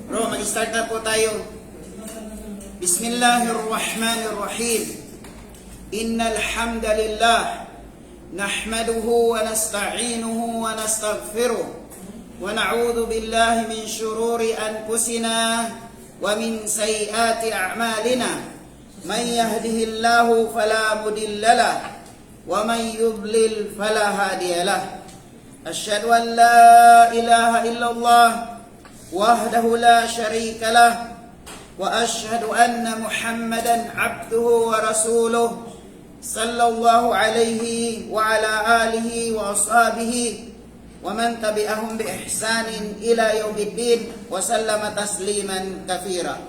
Bro, mag-start na po tayo. Bismillahirrahmanirrahim. Innal hamdalillah nahmaduhu wa nasta'inuhu wa nastaghfiruh wa na'udzu billahi min shururi anfusina wa min sayyiati a'malina. Man yahdihillahu fala mudilla lahu wa man yudlil fala hadiya lahu. Asyhadu an la ilaha illallah wahdahu la syarika lah wa asyhadu anna Muhammadan abduhu wa rasuluh sallallahu alaihi wa ala alihi wa ashabihi wa man tabi'ahum bi ihsanin ila yaumiddin wa sallama tasliman katsira.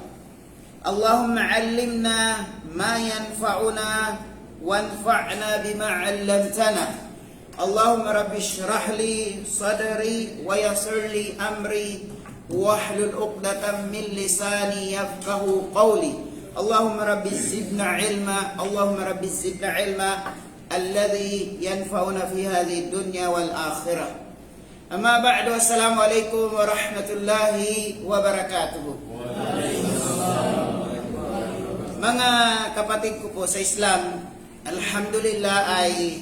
Allahumma 'allimna ma yanfa'una wanfa'na bima 'allamtana. Allahumma rabbi shrah li sadri wa yassir li amri wahlul 'uqdatam min lisani yafqahu qawli. Allahumma rabbi zidna ilma, Allahumma rabbi zidna ilma alladhi yanfa'una fi hadhihi dunya wal akhirah. Amma ba'du, assalamu alaikum warahmatullahi wabarakatuh. Mga kapatid ko po sa Islam, alhamdulillah ay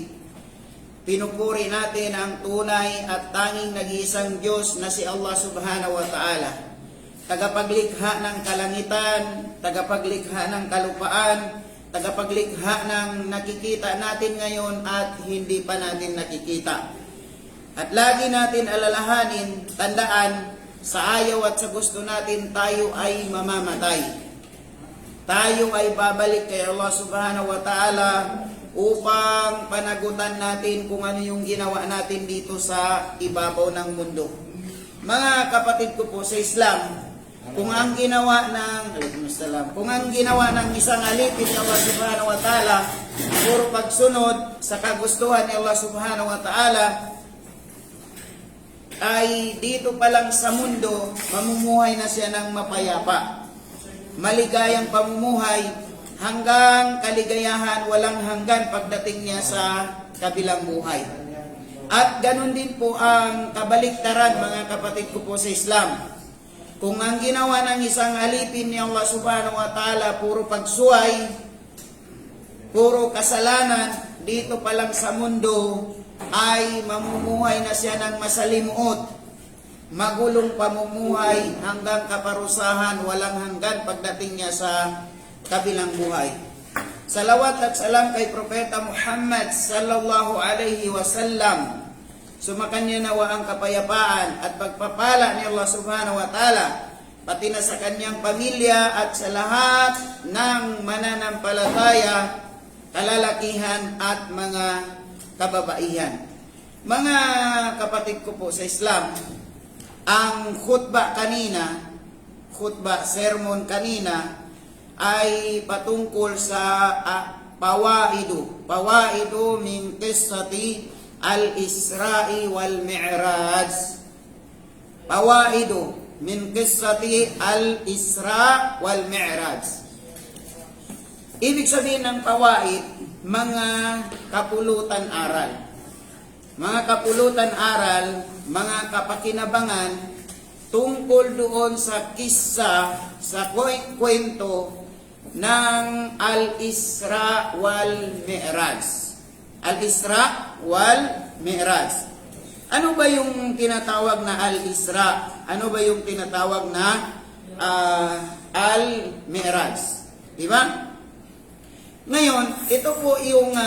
pinupuri natin ang tunay at tanging nag-iisang Diyos na si Allah subhanahu wa ta'ala. Tagapaglikha ng kalangitan, tagapaglikha ng kalupaan, tagapaglikha ng nakikita natin ngayon at hindi pa natin nakikita. At lagi natin alalahanin, tandaan, sa ayaw at sa gusto natin tayo ay mamamatay. Tayo ay babalik kay Allah subhanahu wa ta'ala upang panagutan natin kung ano yung ginawa natin dito sa ibabaw ng mundo. Mga kapatid ko po sa Islam, kung ang ginawa ng isang alipin ng Allah subhanahu wa ta'ala, puro pagsunod sa kagustuhan ni Allah subhanahu wa ta'ala, ay dito pa lang sa mundo, mamumuhay na siya ng mapayapa. Maligayang pamumuhay, hanggang kaligayahan, walang hanggan pagdating niya sa kabilang buhay. At ganun din po ang kabaliktaran, mga kapatid ko po sa Islam. Kung ang ginawa ng isang alipin ni Allah subhanahu wa ta'ala, puro pagsuway, puro kasalanan, dito pa lang sa mundo, ay mamumuhay na siya ng masalimuot, magulong pamumuhay hanggang kaparusahan, walang hanggan pagdating niya sa kabilang buhay. Salawat at salam kay Propeta Muhammad sallallahu alaihi wasallam. Sumakanya nawa ang kapayapaan at pagpapala ni Allah subhanahu wa ta'ala, pati na sa kanyang pamilya at sa lahat ng mananampalataya, kalalakihan at mga kababaihan. Mga kapatid ko po sa Islam, ang sermon kanina, ay patungkol sa pawaidu min qissati al-Isra'i wal Mi'raj. Pawaidu min qissati al-Isra' wal Mi'raj. Ibig sabihin ng pawaid, mga kapulutan aral. Mga kapulutan aral, mga kapakinabangan tungkol doon sa kissa, sa kwento ng Al-Isra wal Mi'raj. Al-Isra wal Mi'raj. Ano ba yung tinatawag na Al-Isra? Ano ba yung tinatawag na Al-Mi'raj? Diba? Ngayon, ito po yung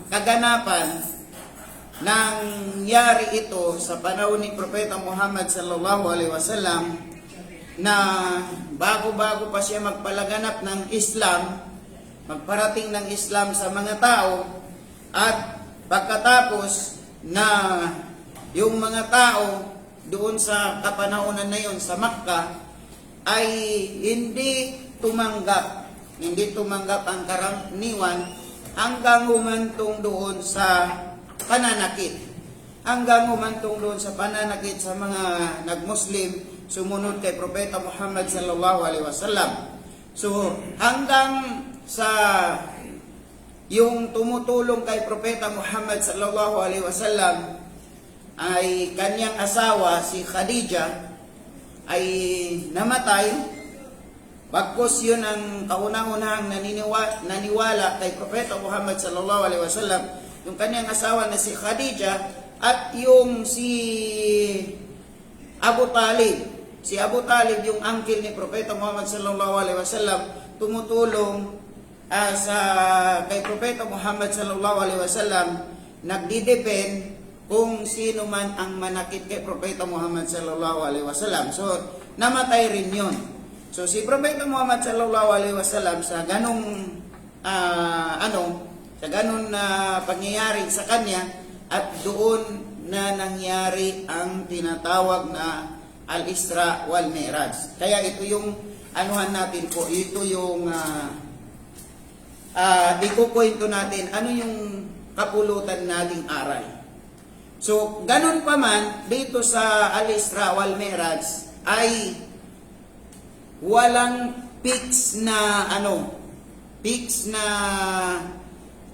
kaganapan nangyari ito sa panahon ni Propeta Muhammad sallallahu alaihi wasallam, na bago-bago pa siya magpalaganap ng Islam, magparating ng Islam sa mga tao, at pagkatapos na yung mga tao doon sa kapanahonan na yon sa Makkah ay hindi tumanggap ang karaniwan, hanggang humantong doon sa pananakit. Sa mga nag-Muslim sumunod kay Propeta Muhammad sallallahu alaihi wasallam. So, hanggang sa yung tumutulong kay Propeta Muhammad sallallahu alaihi wasallam ay kanyang asawa si Khadija ay namatay. Bagkus yun ang kaunang-unahang naniwala kay Propeta Muhammad sallallahu alaihi wasallam, yung kanyang asawa na si Khadija at yung si Abu Talib. Si Abu Talib, yung uncle ni Propeta Muhammad sallallahu alaihi wasallam, tumutulong kay Propeta Muhammad sallallahu alaihi wasallam, nagdidepend kung sino man ang manakit kay Propeta Muhammad sallallahu alaihi wasallam. So, namatay rin yun. So, si Propeta Muhammad sallallahu alaihi wasallam sa ganong pangyayari sa kanya, at doon na nangyari ang tinatawag na Al-Isra wal Mi'raj. Kaya ito yung anuhan natin po, ito yung ikukwento natin ano yung kapulutan nating aral. So, ganun pa man, dito sa Al-Isra wal Mi'raj ay walang fix na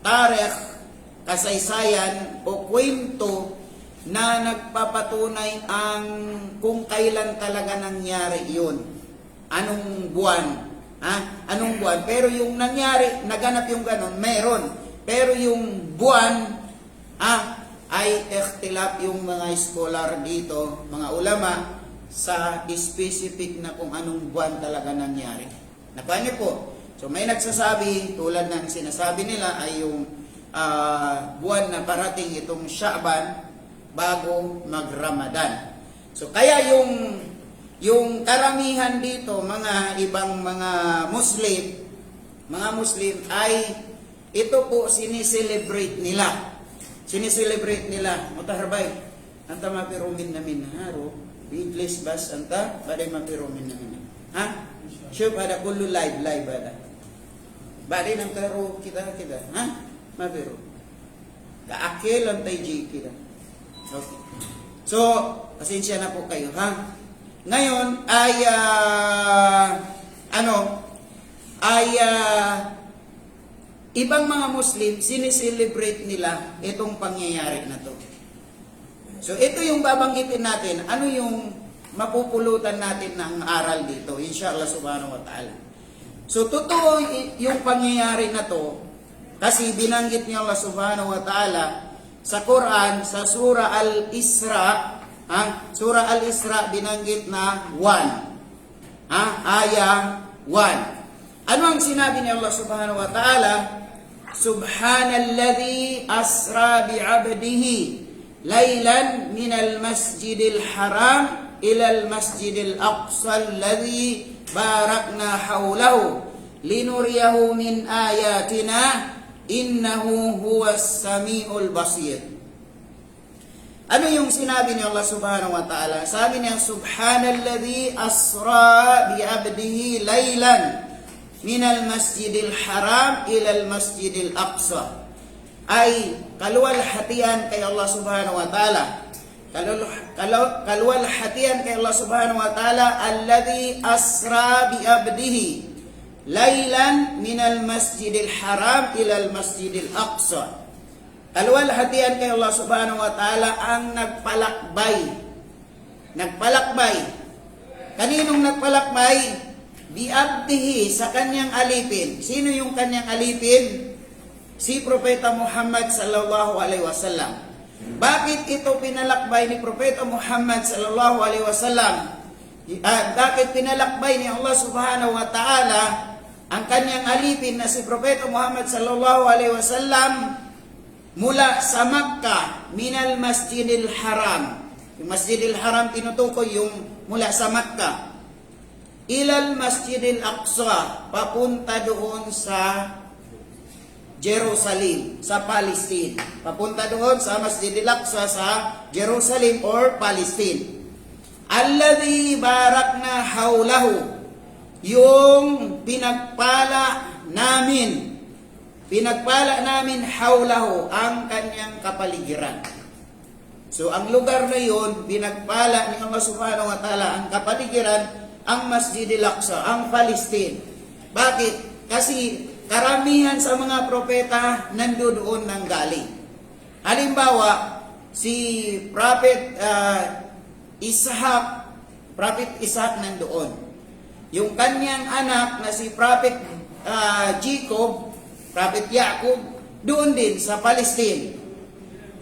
tarikh, kasaysayan o kwento na nagpapatunay ang kung kailan talaga nangyari yun. Anong buwan? Anong buwan? Pero yung nangyari, naganap yung ganun, meron. Pero yung buwan, ay ikhtilaf yung mga scholar dito, mga ulama, sa specific na kung anong buwan talaga nangyari. Nakuha niyo po? So may nagsasabi, tulad ng sinasabi nila, ay yung buwan na parating itong Sha'ban bago mag-Ramadan. So kaya yung karamihan dito, mga ibang mga Muslim ay ito po siniselebrate nila. Siniselebrate nila. Mutaharbay, anta mapirumin namin haro, English bas anta, baday mapirumin namin. Sure, pada kullu live pada. Baday nang taro kita, mapiru. Kaakil ang tayo kita. Okay. So, pasensya na po kayo, Ngayon ay ibang mga Muslim sineselebrate nila itong pangyayari na to. So ito yung babanggitin natin, ano yung mapupulutan natin ng aral dito, inshallah subhanahu wa ta'ala. So totoo yung pangyayari na to kasi binanggit niya Allah subhanahu wa ta'ala sa Quran, sa Surah Al-Isra. Surah Al-Isra binanggit na 1. Aya 1. Ano ang sinabi ni Allah subhanahu wa ta'ala? Subhanalladhi asra bi'abdihi laylan minal masjidil haram ilal masjidil aqsa alladhi barakna hawlahu linuriyahu min ayatina innahu huwas sami'ul basir. Ano yung sinabi ni Allah subhanahu wa ta'ala? Sabi niya, Subhanalladhi asra bi'abdihi laylan minal masjidil haram ilal masjidil aqsa. Ay kaluwalhatian kay Allah subhanahu wa ta'ala. Kaluwalhatian kay Allah subhanahu wa ta'ala alladhi asra bi'abdihi laylan minal masjidil haram ilal masjidil aqsa. Kaluwalhatian kay Allah subhanahu wa ta'ala ang nagpalakbay. Kaninong nagpalakbay? Bi'abdihi, sa kanyang alipin. Sino yung kanyang alipin? Si Propeta Muhammad sallallahu alaihi wasallam. Bakit ito pinalakbay ni Propeta Muhammad sallallahu alaihi wasallam? Bakit pinalakbay ni Allah subhanahu wa ta'ala ang kanyang alipin na si Propeta Muhammad sallallahu alaihi wasallam mula sa Makkah, minal masjidil haram. Yung masjidil haram tinutukoy yung mula sa Makkah. Ilal masjidil aqsa, papunta doon sa Jerusalem, sa Palestine. Papunta doon sa masjidil aqsa sa Jerusalem or Palestine. Alladhi barakna hawlahu, yung pinagpala namin hawlahu, ang kanyang kapaligiran. So ang lugar na yun, pinagpala ni Allah subhanahu wa ta'ala ang kapaligiran, ang Masjidil Aqsa, ang Palestine. Bakit? Kasi karamihan sa mga propeta nandoon nang galing. Halimbawa, si Prophet Prophet Ishaq nandoon. Yung kanyang anak na si Prophet Jacob, Prophet Jacob, doon din sa Palestine.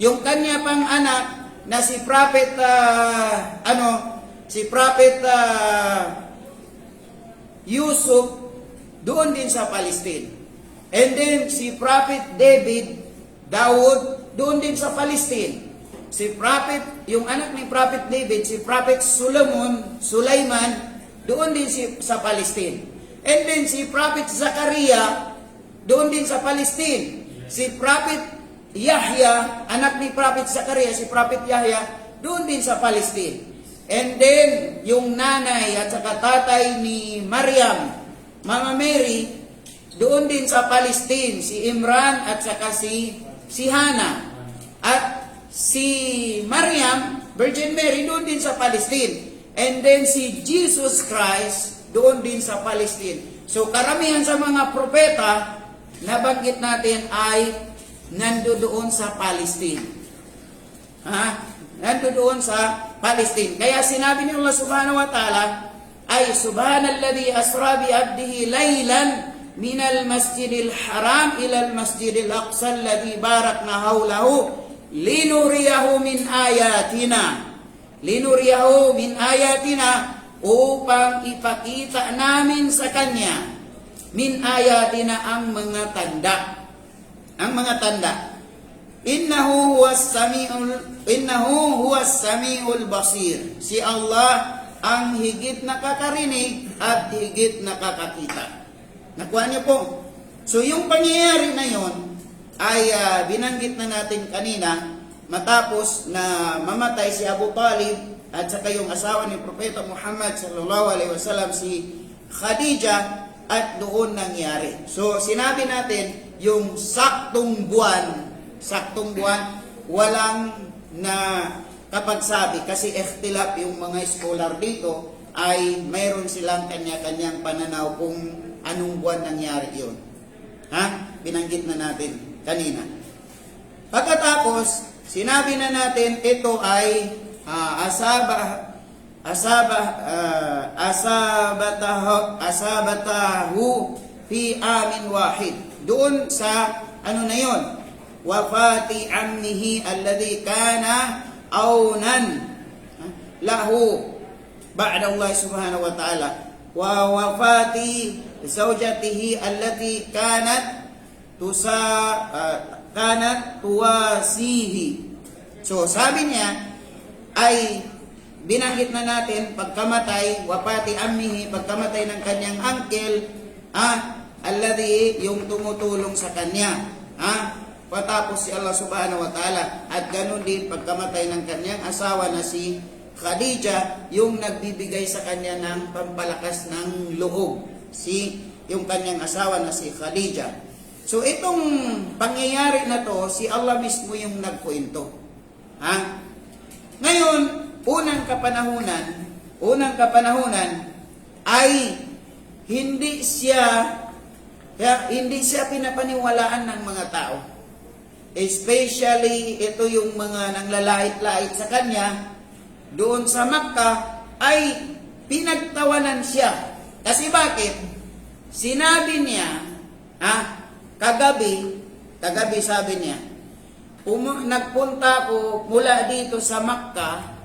Yung kanya pang anak na si Prophet Yusuf, doon din sa Palestine. And then si Prophet Daud, doon din sa Palestine. Yung anak ni Prophet David, si Prophet Sulaiman, doon din sa Palestine. And then si Prophet Zakaria, doon din sa Palestine. Si Prophet Yahya, anak ni Prophet Zakaria, si Prophet Yahya, doon din sa Palestine. And then, yung nanay at saka tatay ni Maryam, Mama Mary, doon din sa Palestine. Si Imran at saka si Hannah. At si Maryam, Virgin Mary, doon din sa Palestine. And then si Jesus Christ, doon din sa Palestine. So karamihan sa mga propeta na banggit natin ay nandoon sa Palestine. Nandoon sa Palestine. Kaya sinabi ni Allah subhanahu wa ta'ala ay subhanalladhi asra bi abdihi laylan minal masjidil haram ilal masjidil aqsa alladhi barakna hawlahu linuriyahu min ayatina upang ipakita namin sa kanya min ayatina ang mga tanda. Innahu huwas samiul basir. Si Allah ang higit nakakarinig at higit nakakakita. Nakuha niyo po. So yung pangyayari na yon ay binanggit na natin kanina matapos na mamatay si Abu Talib at saka yung asawa ni Propeta Muhammad sallallahu alaihi wasallam si Khadija at doon nangyari. So sinabi natin yung saktong buwan walang na kapagsabi kasi ikhtilaf yung mga scholar dito ay mayroon silang kanya-kanyang pananaw kung anong buwan nangyari yun. Binanggit na natin kanina. Pagkatapos, sinabi na natin ito ay asabatahu fi amin wahid. Doon sa ano na yon? Wafati ammihi alladhi kana aunan lahu ba'da Allah subhanahu wa ta'ala wa wafati zawjatihi allati kanat tuwasihi. So sabi niya ay binanggit na natin pagkamatay, wafati ammihi, pagkamatay ng kanyang uncle, alladhi yung tumutulong sa kanya, patapos si Allah subhanahu wa ta'ala, at ganun din pagkamatay ng kanyang asawa na si Khadija, yung nagbibigay sa kanya ng pampalakas ng loob, yung kanyang asawa na si Khadija. So itong pangyayari na to, si Allah mismo yung nagkwento. Ngayon, unang kapanahunan ay hindi siya pinapaniwalaan ng mga tao. Especially ito yung mga nanglalait-lait sa kanya doon sa Makkah ay pinagtawanan siya. Kasi bakit? Sinabi niya, kagabi sabi niya, nagpunta ko mula dito sa Makkah,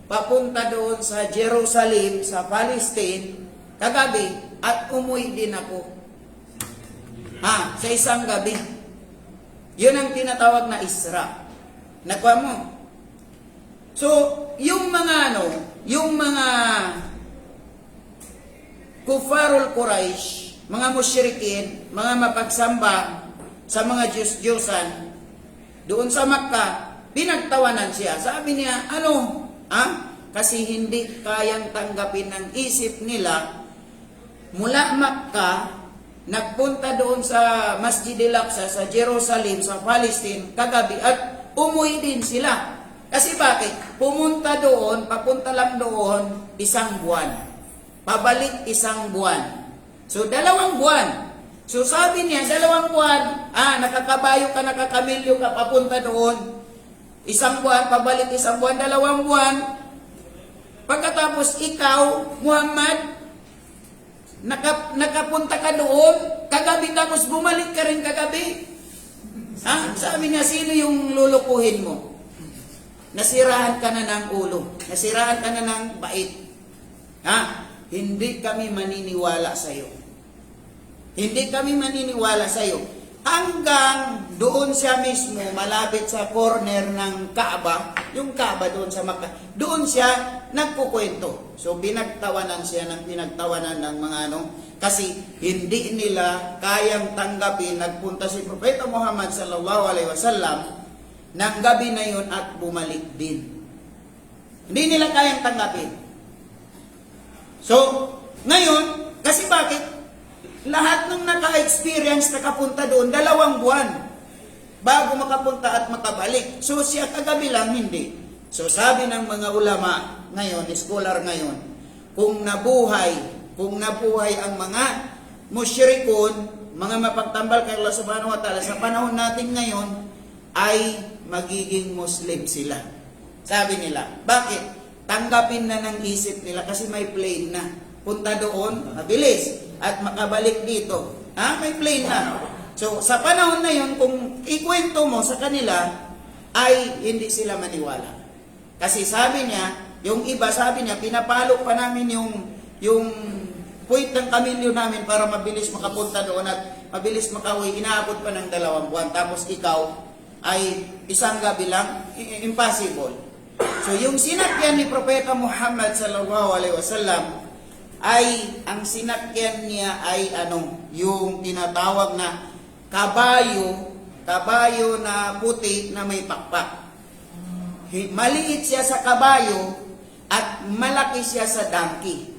papunta doon sa Jerusalem, sa Palestine, kagabi, at umuwi din ako. Sa isang gabi. Yun ang tinatawag na Isra. Nakuha mo? So, yung mga Kufarul Quraysh, mga musyrikin, mga mapagsamba sa mga Diyos-Diyosan, doon sa Makkah, pinagtawanan siya. Sabi niya, kasi hindi kayang tanggapin ng isip nila, mula Makkah, nagpunta doon sa Masjid al-Aqsa, sa Jerusalem, sa Palestine, kagabi, at umuwi din sila. Kasi bakit? Papunta lang doon, 1 buwan. Pabalik 1 buwan. So, 2 buwan. So, sabi niya, 2 buwan, nakakabayo ka, nakakamilyo ka, papunta doon. Isang buwan, pabalik isang buwan, 2 buwan. Pagkatapos ikaw, Muhammad, nakapunta ka doon, kagabi tapos bumalik ka rin kagabi. Ha? Sabi niya, sino yung lulukuhin mo? Nasiraan ka na ng ulo. Nasiraan ka na ng bait. Ha? Hindi kami maniniwala sa iyo. Hindi kami maniniwala sa iyo. Hanggang doon siya mismo, malapit sa corner ng Kaaba, yung Kaaba doon sa Makkah, doon siya nagkukwento. So pinagtawanan siya ng pinagtawanan ng mga kasi hindi nila kayang tanggapin. Nagpunta si Propeta Muhammad sallallahu alaihi wasallam ng gabi na yun at bumalik din. Hindi nila kayang tanggapin. So, ngayon, kasi bakit? Lahat ng naka-experience nakapunta doon, 2 buwan bago makapunta at makabalik. So, siya kagabi lang, hindi. So, sabi ng mga ulama ngayon, scholar ngayon, kung nabuhay ang mga musyrikun, mga mapagtambal kay Allah subhanahu wa ta'ala, sa panahon natin ngayon, ay magiging Muslim sila. Sabi nila. Bakit? Tanggapin na ng isip nila kasi may plane na. Punta doon, mabilis. At makabalik dito. May plane na. So, sa panahon na yun, kung ikwento mo sa kanila, ay hindi sila maniwala. Kasi sabi niya, yung iba sabi niya, pinapalo pa namin yung puwit ng kamilyo namin para mabilis makapunta doon at mabilis makauwi. Inaabot pa ng 2 buwan. Tapos ikaw ay isang gabi lang, impossible. So yung sinakyan ni Propeta Muhammad sallallahu alaihi wasallam ay ang sinakyan niya ay yung tinatawag na kabayo na puti na may pakpak. Maliit siya sa kabayo at malaki siya sa donkey.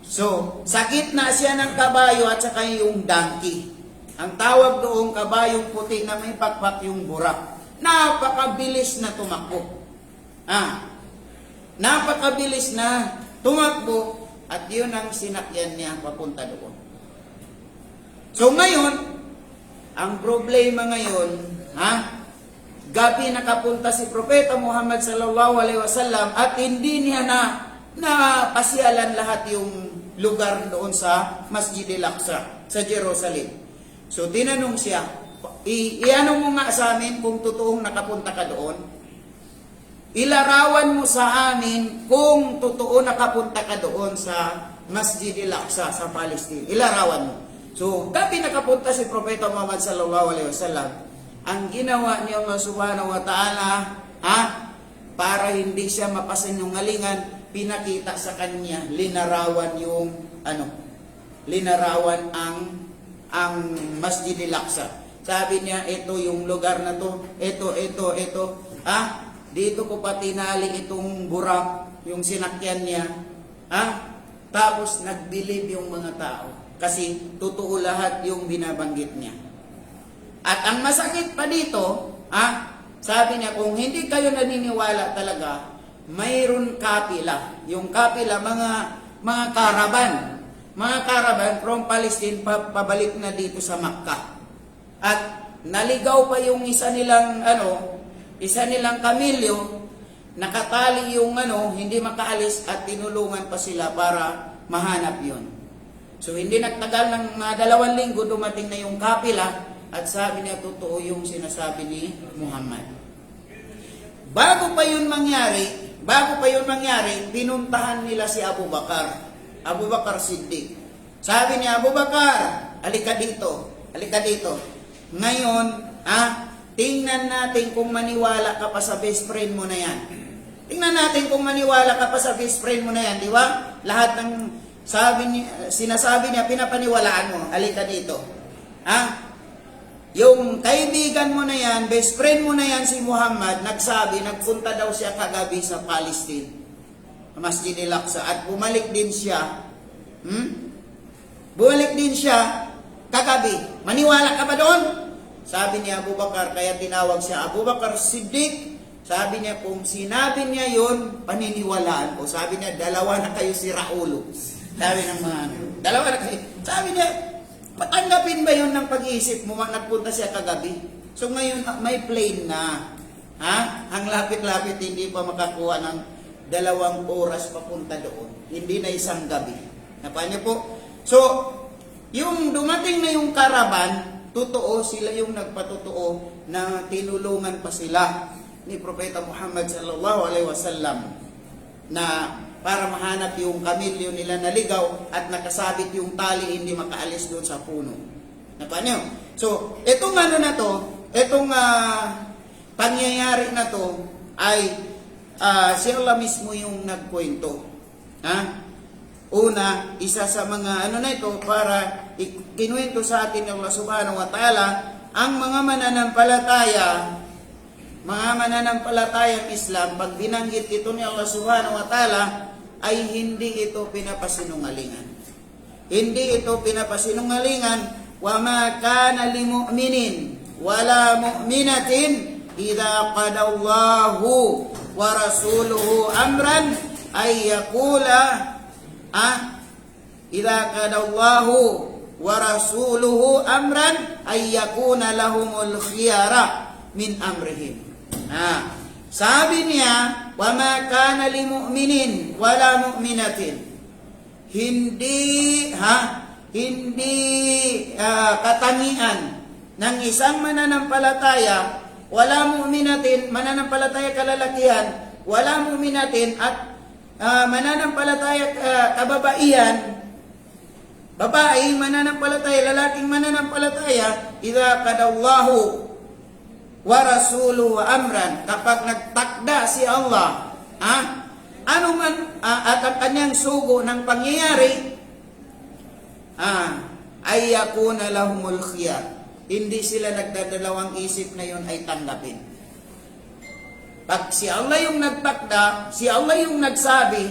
So, sa gitna siya ng kabayo at saka yung donkey. Ang tawag doong kabayong puti na may pakpak yung burak. Napakabilis na tumakbo. Napakabilis na tumakbo at yun ang sinakyan niya papunta doon. So ngayon, ang problema ngayon, gabi nakapunta si Propeta Muhammad sallallahu alaihi wasallam at hindi niya na pasyalan lahat yung lugar doon sa Masjid al-Aqsa sa Jerusalem. So tinanong siya, iano mo nga sa amin kung totoong nakapunta ka doon? Ilarawan mo sa amin kung totoo nakapunta ka doon sa Masjid al-Aqsa sa Palestine. Ilarawan mo. So, gabi nakapunta si Propeta Muhammad sallallahu alaihi wasallam. Ang ginawa niya Allah subhanahu wa ta'ala, para hindi siya mapasinungalingan, pinakita sa kanya, linarawan ang Masjid al-Aqsa. Sabi niya, ito yung lugar na to, ito. Dito ko pa tinali itong burak, yung sinakyan niya. Tapos nagbilib yung mga tao. Kasi totoo lahat yung binabanggit niya. At ang masakit pa dito, sabi niya, kung hindi kayo naniniwala talaga, mayroon kapila. Yung kapila, mga karaban. Mga karaban from Palestine, pabalik na dito sa Makkah. At naligaw pa yung isa nilang kamilyo, nakatali yung hindi makaalis at tinulungan pa sila para mahanap yon. So hindi nagtagal ng 2 linggo, dumating na yung kapila at sabi niya totoo yung sinasabi ni Muhammad. Bago pa yun mangyari, pinuntahan nila si Abu Bakar Siddiq. Sabi niya, Abu Bakar, alika dito. Ngayon, tingnan natin kung maniwala ka pa sa best friend mo na yan. Tingnan natin kung maniwala ka pa sa best friend mo na yan, di ba? Lahat ng sinasabi niya, pinapaniwalaan mo. Alika dito. Yung kaibigan mo na yan, best friend mo na yan, si Muhammad, nagpunta daw siya kagabi sa Palestine, Masjid al-Aqsa, at bumalik din siya. Bumalik din siya kagabi. Maniwala ka ba doon? Sabi niya Abu Bakar, kaya tinawag siya Abu Bakar Siddiq. Sabi niya, kung sinabi niya yun, paniniwalaan ko. Sabi niya, 2 na kayo si Raulo. Sabi ng mga 2 na kayo. Sabi niya, patanggapin ba yun ng pag-iisip mo? Nagpunta siya kagabi. So ngayon, may plane na. Ang lapit-lapit hindi pa makakuha ng 2 oras papunta doon. Hindi na isang gabi. Napaano po? So, yung dumating na yung karaban, totoo sila yung nagpatotoo na tinulungan pa sila ni Propeta Muhammad sallallahu alaihi wasallam na para mahanap yung kamilyo nila naligaw at nakasabit yung tali hindi makaalis doon sa puno. Napaano? So, itong na to, itong pangyayari na to ay si Allah mismo yung nagkwento. Una, isa sa mga na ito para kinuwento sa atin ng Allah subhanahu wa ta'ala ang mga mananampalatayang Islam, pag binanggit ito ni Allah subhanahu wa ta'ala ay hindi ito pinapasinungalingan. Hindi ito pinapasinungalingan. Wa ma kana limu'minin wala mu'minatin idza qadallahu wa rasuluhu amran ay yaqula idza qadallahu wa rasuluhu amran ay yakuna lahumul khiyara min amrihim. Sabi niya, wa ma kana lil mu'minin wala mu'minatin. Hindi katangian ng isang mananampalataya, wala mu'minatin, mananampalataya kalalakihan, wala mu'minatin at mananampalataya kababaihan, babae mananampalataya, lalaking mananampalataya, idza qadallahu wa rasuluhu amran, kapag nagtakda si Allah, ano man at ang kanyang sugo ng pangyayari, ay yakuna lahumul khiyar. Hindi sila nagdadalawang isip na yun ay tanggapin. Pag si Allah yung nagtakda, si Allah yung nagsabi,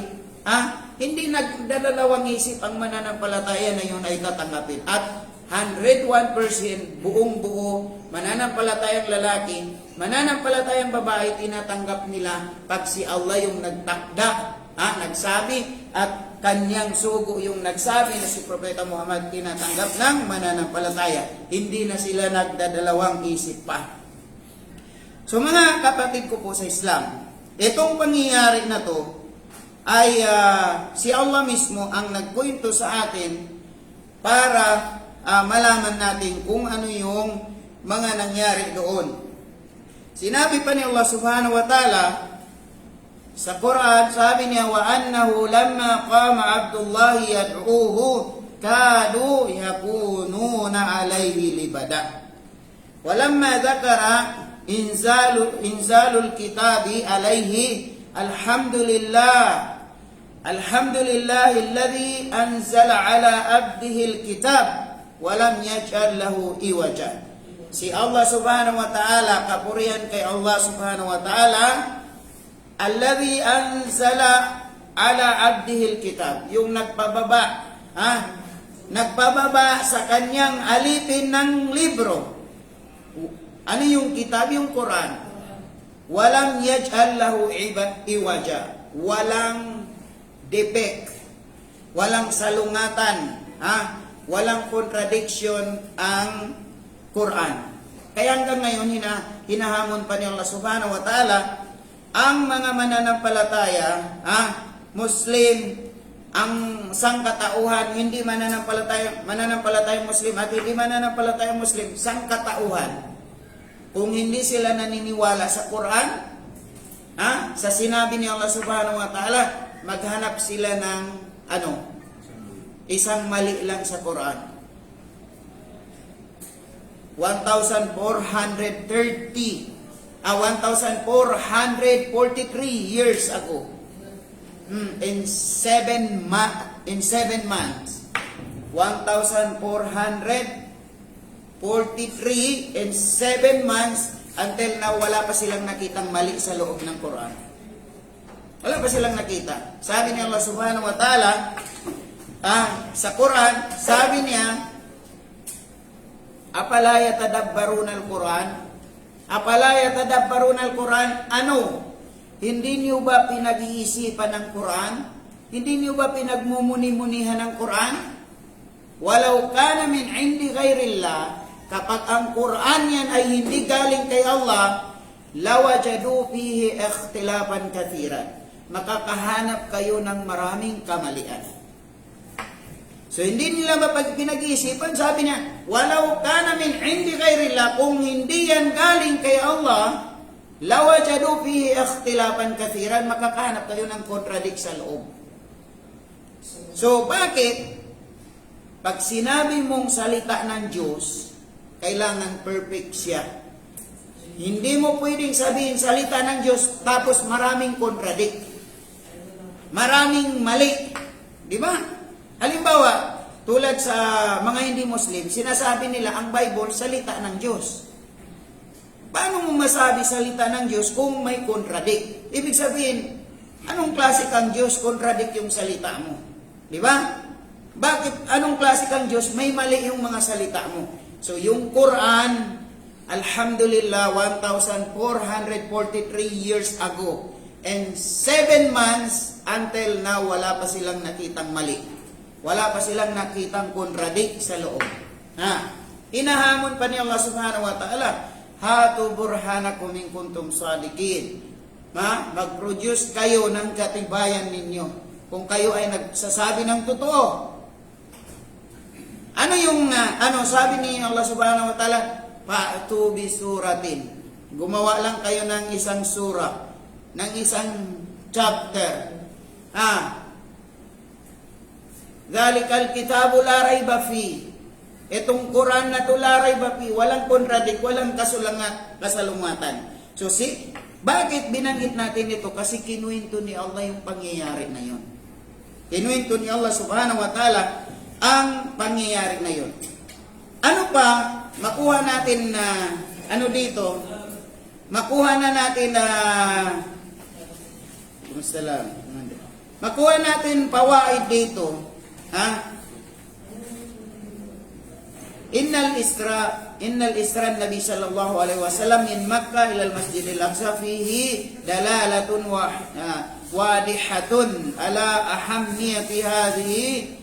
hindi nagdadalawang isip ang mananampalataya na yun ay tatanggapin. At 101% buong buo, mananampalatayang lalaki, mananampalatayang babae, tinatanggap nila pag si Allah yung nagtakda, nagsabi, at kanyang sugo yung nagsabi na si Propeta Muhammad tinatanggap ng mananampalataya. Hindi na sila nagdadalawang isip pa. So mga kapatid ko po sa Islam, itong pangyayari na to ay si Allah mismo ang nagkwento sa atin para malaman natin kung ano yung mga nangyari doon. Sinabi pa ni Allah subhanahu wa ta'ala sa Quran, sabi niya, wa annahu lamma qama Abdullah yad'uhu kadu yakununa alayhi libada. Walamma dhakara inzalul kitabi alayhi alhamdulillahi alladhi anzala ala abdihi alkitab walam yaj'al lahu iwaja. Si Allah subhanahu wa ta'ala, kapurihan kay Allah subhanahu wa ta'ala, alladhi anzala ala abdihi alkitab, yung nagpababa sa kanyang alipin ng libro. Ano yung kitab? Yung Quran. Walam yaj'al lahu iwaja, walang defect, walang salungatan, walang contradiction ang Quran. Kaya hanggang ngayon hinahamon pa ni Allah subhanahu wa ta'ala ang mga mananampalataya, Muslim, ang sangkatauhan, hindi mananampalataya Muslim at hindi mananampalataya Muslim, sangkatauhan. Kung hindi sila naniniwala sa Quran, sa sinabi ni Allah subhanahu wa ta'ala, maghanap sila ng isang mali lang sa Quran. 1,443 years ago, in 7 months, 1,443 in 7 months, until now wala pa silang nakitang mali sa loob ng Quran. Wala pa silang nakita. Sabi ni Allah subhanahu wa ta'ala sa Quran, sabi niya, apala yatadabbaruna al-Quran? Apala yatadabbaruna al-Quran? Ano? Hindi niyo ba pinag-iisipan ng Quran? Hindi niyo ba pinagmumuni-munihan ng Quran? Walau kana min indi ghairillah, kapag ang Quran yan ay hindi galing kay Allah, lawajadu fihi ikhtilafan kathiran. Makakahanap kayo ng maraming kamalian. So hindi nila pinag-iisipan, sabi niya, walau kana min indi ghairillah, kung hindi yan galing kay Allah, lawajadu fihi ikhtilafan kathiran, makakahanap kayo ng contradict sa loob. So bakit? Pag sinabi mong salita ng Diyos, kailangan perfect siya. Hindi mo pwedeng sabihin salita ng Diyos tapos maraming contradict. Maraming mali. Di ba? Halimbawa, tulad sa mga hindi Muslim, sinasabi nila ang Bible salita ng Diyos. Paano mo masabi salita ng Diyos kung may contradict? Ibig sabihin, anong klase kang Diyos contradict yung salita mo? Di ba? Bakit anong klase kang Diyos may mali yung mga salita mo? So yung Quran, alhamdulillah, 1,443 years ago, and 7 months until now, wala pa silang nakitang mali. Wala pa silang nakitang contradict sa loob. Hinahamon pa ni Allah subhanahu wa ta'ala, hatu burhanakum in kuntum sadiqin. Mag-produce kayo ng katibayan ninyo kung kayo ay nagsasabi ng totoo. Ano yung sabi ni Allah subhanahu wa ta'ala? Fa'tu bi suratin. Gumawa lang kayo ng isang surah, ng isang chapter. Dhalikal kitabu la rayba fi. Itong Quran na to la rayba fi, walang contradict, walang kasalungatan. So bakit binanggit natin ito? Kasi kinuwento ni Allah yung pangyayari na yun. Kinuwento ni Allah subhanahu wa ta'ala ang pangyayari na yun. Ano pa makuha natin na dito? Makuha na natin na kumusta lang? Makuha natin pawaid dito. Innal isra Nabi sallallahu alaihi wasallam min Makkah ila al-Masjidil Aqsa fihi dalalatun wadihatun ala ahammiyati hadhihi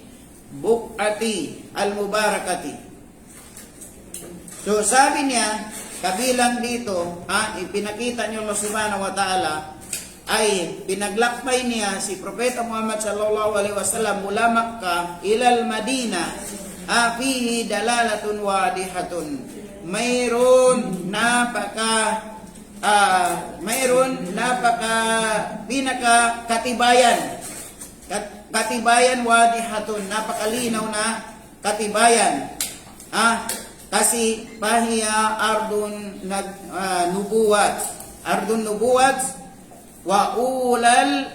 buq'ati al-mubarakati. So sabi niya, kabilang dito, ipinakita niyo Allah subhanahu wa ta'ala, ay pinaglakbay niya si Propeta Muhammad sallallahu alaihi wasallam mula Makkah ilal Madina, fihi dalalatun wadihatun. Mayroon pinaka katibayan wadihatun, napakalinaw na katibayan. Kasi pahiya ardun nubuwat wa ulal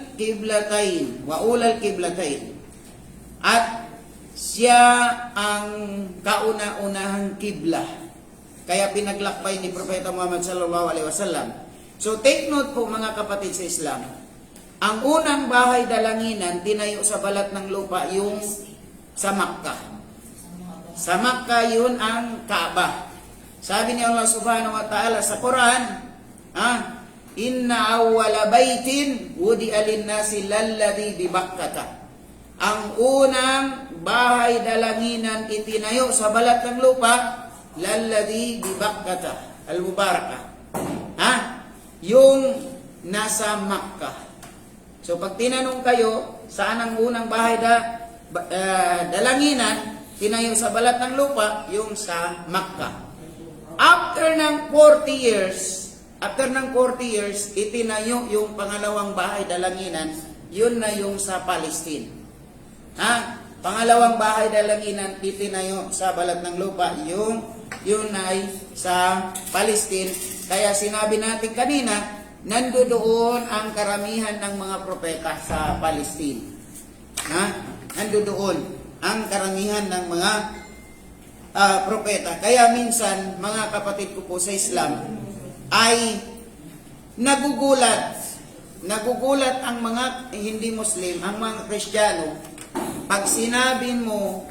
kiblatain. At siya ang kauna-unahang kibla. Kaya pinaglakbay ni Propeta Muhammad sallallahu alaihi wasallam. So take note po mga kapatid sa Islam. Ang unang bahay dalanginan tinayo sa balat ng lupa yung sa Makkah. Sa Makkah yun ang Kaaba. Sabi ni Allah subhanahu wa ta'ala sa Quran, inna awwala baitin wudi'a lin-nasi lalladhi bi Bakkata. Ang unang bahay dalanginan itinayo sa balat ng lupa, lalladhi bi Bakkata, al-mubarakah. Yung nasa Makkah. So pag tinanong kayo, saan ang unang bahay dalanginan tinayo sa balat ng lupa? Yung sa Makkah. After ng 40 years, itinayo yung pangalawang bahay dalanginan, yun na yung sa Palestine. Pangalawang bahay dalanginan itinayo sa balat ng lupa, yun ay sa Palestine. Kaya sinabi natin kanina, nandoon ang karamihan ng mga propeta sa Palestine. Nandoon ang karamihan ng mga propeta. Kaya minsan, mga kapatid ko po sa Islam, ay nagugulat ang mga hindi Muslim, ang mga Kristiyano, pag sinabi mo,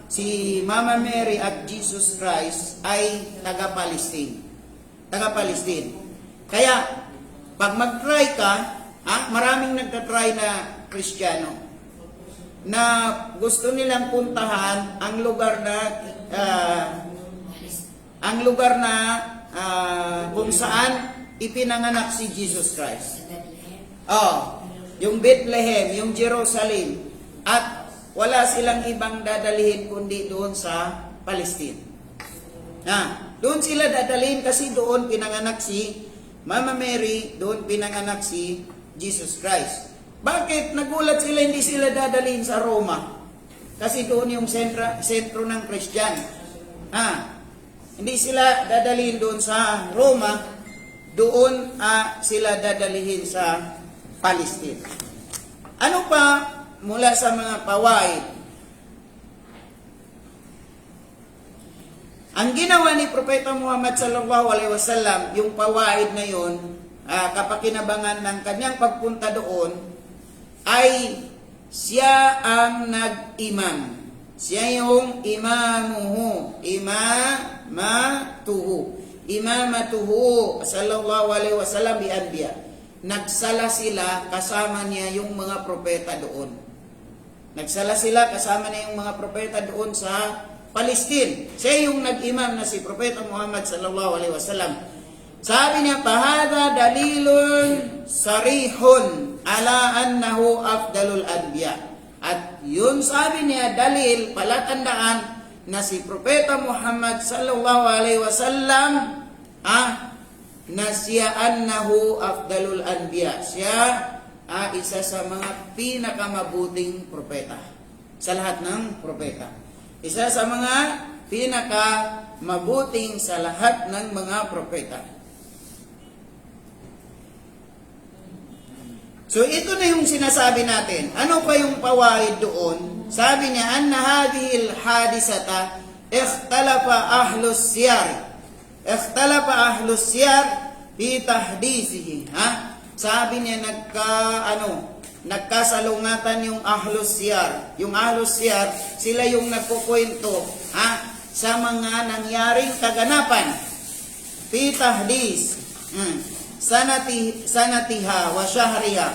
si Mama Mary at Jesus Christ ay taga-Palestine. Kaya, pag mag-try ka, maraming nagtatry na Kristiyano, na gusto nilang puntahan ang lugar na kung saan ipinanganak si Jesus Christ. Yung Bethlehem, yung Jerusalem, at wala silang ibang dadalhin kundi doon sa Palestine. Doon sila dadalhin kasi doon pinanganak si Mama Mary, doon pinanganak si Jesus Christ. Bakit nagulat sila hindi sila dadalhin sa Roma? Kasi doon yung sentro ng Christian. Hindi sila dadalhin doon sa Roma, doon sila dadalhin sa Palestine. Ano pa mula sa mga pawaid? Ang ginawa ni Propeta Muhammad sallallahu alaihi wasallam, yung pawaid na yun, kapakinabangan ng kanyang pagpunta doon, ay siya ang nag-imam. Siya yung imamuhu, imamatuhu sallallahu alaihi wasallam bi anbiya. Nagsala sila kasama niya yung mga propeta doon. Nagsala sila kasama niya yung mga propeta doon sa Palestine. Siya yung nag-imam na si Propeta Muhammad sallallahu alaihi wasallam. Sabi niya, "Pahada dalilun sarihun ala annahu afdalul anbiya." At yun sabi niya, dalil, palatandaan na si Propeta Muhammad sallallahu alaihi wasallam na siya annahu afdalul anbiya. Siya isa sa mga pinakamabuting propeta sa lahat ng propeta. Isa sa mga pinakamabuting sa lahat ng mga propeta. So ito na yung sinasabi natin. Ano pa yung pawaid doon? Sabi niya, anna hadhil hadisata ikhtalafa ahlus siyar. Ikhtalafa ahlus siyar fi tahdisihi. Sabi niya nagkasalungatan yung ahlus siyar. Yung ahlus siyar, sila yung nagkukwento sa mga nangyaring kaganapan. Fi tahdis. Sanatiha wa syahriha.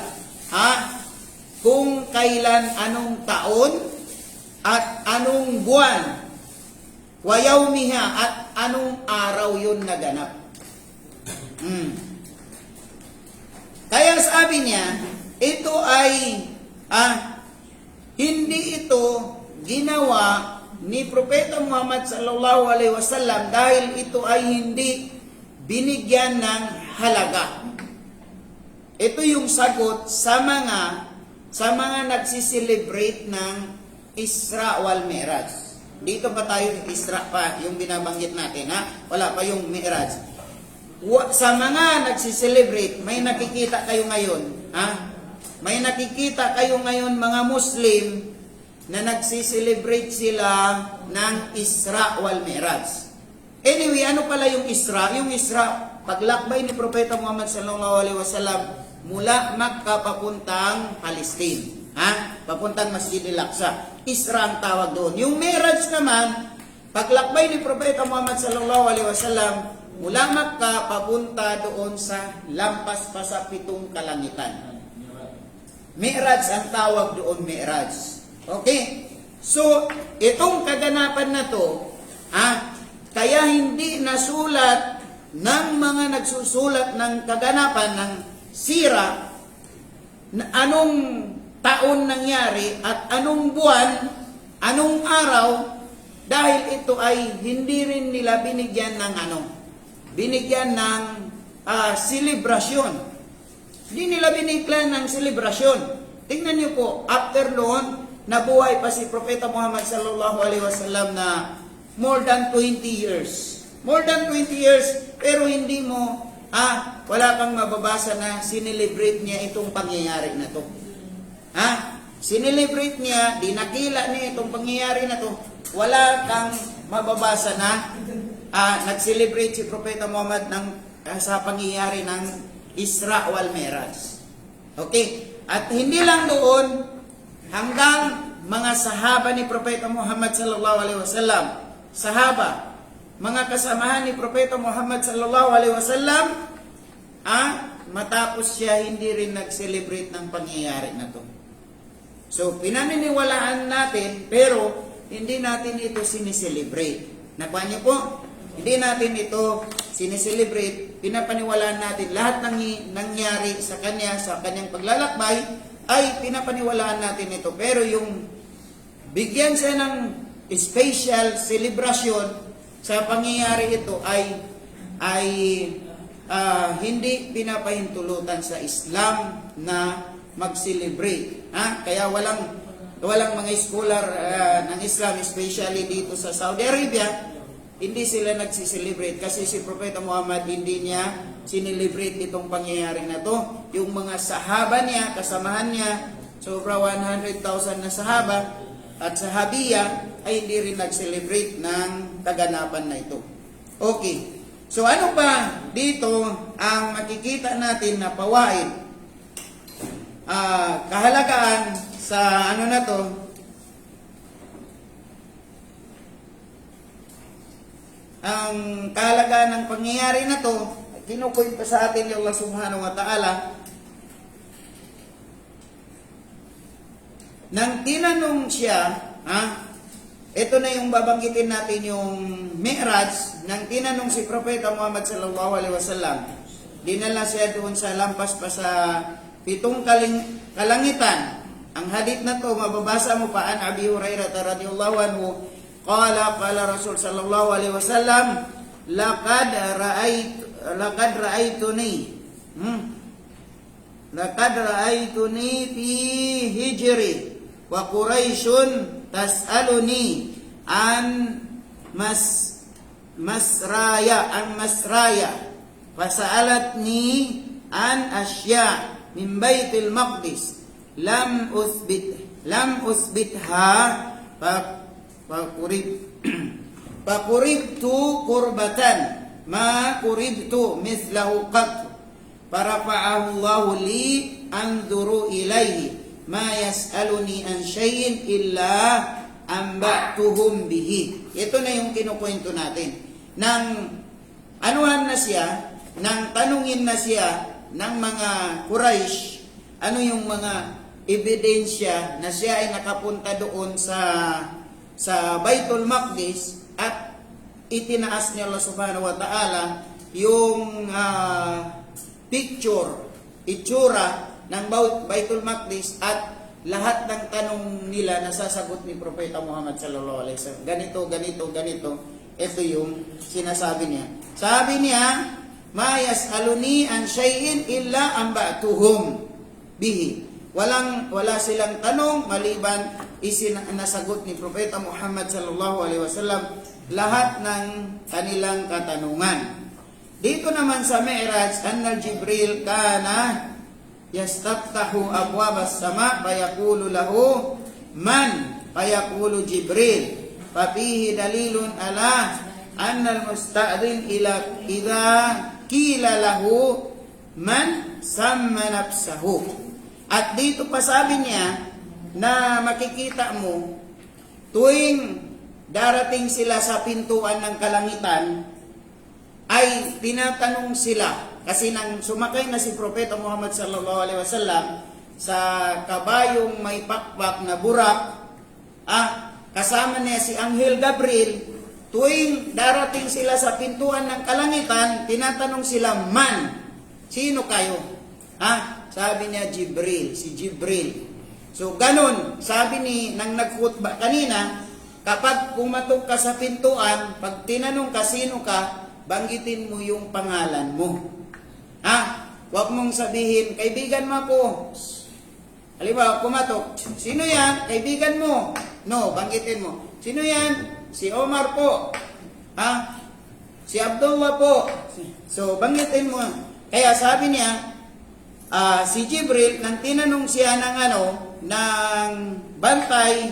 Kung kailan, anong taon at anong buwan. Wa yawmiha, at anong araw yun naganap. Kaya sabi niya, ito ay hindi ito ginawa ni Propeta Muhammad sallallahu alaihi wasallam dahil ito ay hindi binigyan ng halaga. Ito yung sagot sa mga nagsiselebrate ng Isra wal Mi'raj. Dito pa tayo, Isra pa yung binabanggit natin, wala pa yung Mi'raj. Sa mga nagsiselebrate, may nakikita kayo ngayon, may nakikita kayo ngayon mga Muslim na nagsiselebrate sila ng Isra wal Mi'raj. Anyway, ano pala yung Isra? Yung Isra, paglakbay ni Propeta Muhammad sallallahu alaihi wasallam mula Makkah papuntang Palestine. Papuntang Masjid al-Aqsa. Isra ang tawag doon. Yung Mi'raj naman, paglakbay ni Propeta Muhammad sallallahu alaihi wasallam mula Makkah papunta doon sa lampas pa sa 7 kalangitan. Mi'raj ang tawag doon, Mi'raj. Okay? So, itong kaganapan na to, kaya hindi nasulat ng mga nagsusulat ng kaganapan ng sira na anong taon nangyari at anong buwan, anong araw, dahil ito ay hindi rin nila binigyan ng binigyan ng selebrasyon. Hindi nila binigyan ng selebrasyon. Tingnan niyo po, after noon, nabuhay pa si Propeta Muhammad sallallahu alaihi wasallam na more than 20 years. More than 20 years, pero hindi mo, wala kang mababasa na sinelebrate niya itong pangyayari na to. Sinelebrate niya, dinakila niya itong pangyayari na to. Wala kang mababasa na nag-celebrate si Propeta Muhammad sa pangyayari ng Isra wal Mi'raj. Okay? At hindi lang doon, hanggang mga sahaba ni Propeta Muhammad sallallahu alaihi wasallam, sahaba, mga kasamahan ni Propeta Muhammad sallallahu alaihi wasallam, matapos siya hindi rin nag-celebrate ng pangyayari na to. So, pinaniniwalaan natin, pero hindi natin ito sineselebrate. Nakuha niyo po? Hindi natin ito sineselebrate pinapaniwalaan natin lahat ng nangyari sa kanyang paglalakbay, ay pinapaniwalaan natin ito. Pero yung bigyan siya ng special celebration sa pangyayari ito ay hindi pinapahintulutan sa Islam na mag-celebrate. Kaya walang mga scholar ng Islam, especially dito sa Saudi Arabia, hindi sila nagsiselebrate kasi si Propeta Muhammad hindi niya sinelebrate itong pangyayari na to. Yung mga sahaba niya, kasamahan niya, sobra 100,000 na sahaba at sahabiya ay hindi rin nag-celebrate ng kaganapan na ito. Okay. So ano pa dito ang makikita natin na pawaid? Kahalagaan sa ano na to, ang kahalagaan ng pangyayari na to, kinukwento sa atin ni Allah Subhanahu wa Ta'ala. Nang tinanong siya, ito na yung babanggitin natin yung Mi'raj, nang tinanong si Propeta Muhammad sallallahu alaihi wasallam, dinala siya doon sa lampas pa sa 7 kalangitan. Ang hadith na to, mababasa mo pa an Abi Hurairah radhiyallahu anhu, qala Rasul sallallahu alaihi wasallam, laqad ra'aituni fi hijri wa Quraisyun tas'aluni an masraya fasa'alatni an asya min Baitul Maqdis lam usbitha Fakuribtu kurbatan ma kuribtu mislahu qat farafa'ahu Allahu li anzuru ilaihi ma yas'aluni an syai'in illa amba'tuhum bihi. Ito na yung kinukwento natin. Nang anuhan na siya, nang tanungin na siya ng mga Quraysh, ano yung mga ebidensya na siya ay nakapunta doon sa Baitul Maqdis at itinaas niya Allah Subhanahu wa Ta'ala yung itsura ng Baitul Maqdis at lahat ng tanong nila nasasagot ni Propeta Muhammad sallallahu alaihi wasallam. Ganito. Ito yung sinasabi niya. Sabi niya, ma yas'aluni an syai'in illa amba'tuhum bihi. Wala silang tanong maliban nasagot ni Propeta Muhammad sallallahu alaihi wasallam lahat ng kanilang katanungan. Dito naman sa Mi'raj, anna Jibril kana yastaftahu abwab as-sama fayaqulu lahu man fayaqulu Jibril fafihi dalilun ala anna al-musta'dhin ila idza qila lahu man samma nafsahu. At dito pa sabi niya na makikita mo tuwing darating sila sa pintuan ng kalangitan ay tinatanong sila kasi nang sumakay na si Propeta Muhammad sallallahu alaihi wasallam sa kabayong may pakpak na burak, kasama niya si Anghel Gabriel. Tuwing darating sila sa pintuan ng kalangitan, tinatanong sila, man, sino kayo? Sabi niya Jibril, si Jibril. So ganun, sabi nang nagkhutba kanina, kapag pumatok ka sa pintuan, pag tinanong ka sino ka, banggitin mo yung pangalan mo. Huwag mong sabihin, kaibigan mo ako. Halimbawa, pumatok, sino yan? Kaibigan mo. No, banggitin mo. Sino yan? Si Omar po. Si Abdullah po. So, banggitin mo. Kaya sabi niya, si Jibril, nang tinanong siya ng bantay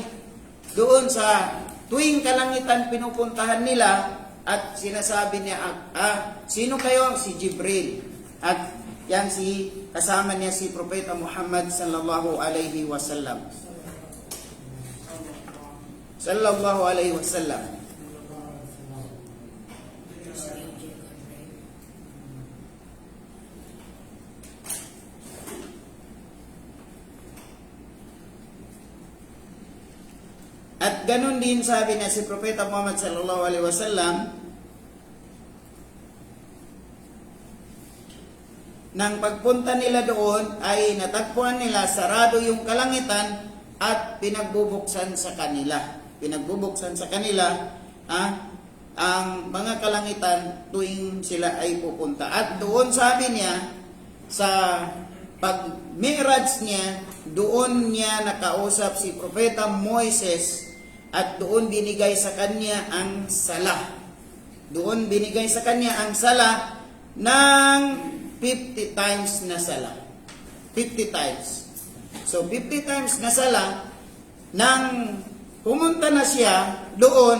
doon sa tuwing kalangitan pinupuntahan nila at sinasabi niya, sino kayo? Si Jibril. At yan kasama niya si Propeta Muhammad sallallahu alaihi wasallam. Sallallahu alaihi wasallam. At ganun din sabi na si Propeta Muhammad sallallahu alaihi wasallam, nang pagpunta nila doon ay natagpuan nila sarado yung kalangitan at pinagbubuksan sa kanila. Pinagbubuksan sa kanila ang mga kalangitan tuwing sila ay pupunta. At doon sabi niya, sa pag-mi'raj niya, doon niya nakausap si Propeta Moises at doon binigay sa kanya ang sala. Doon binigay sa kanya ang sala ng 50 times na sala. 50 times. So 50 times na sala, nang pumunta na siya doon,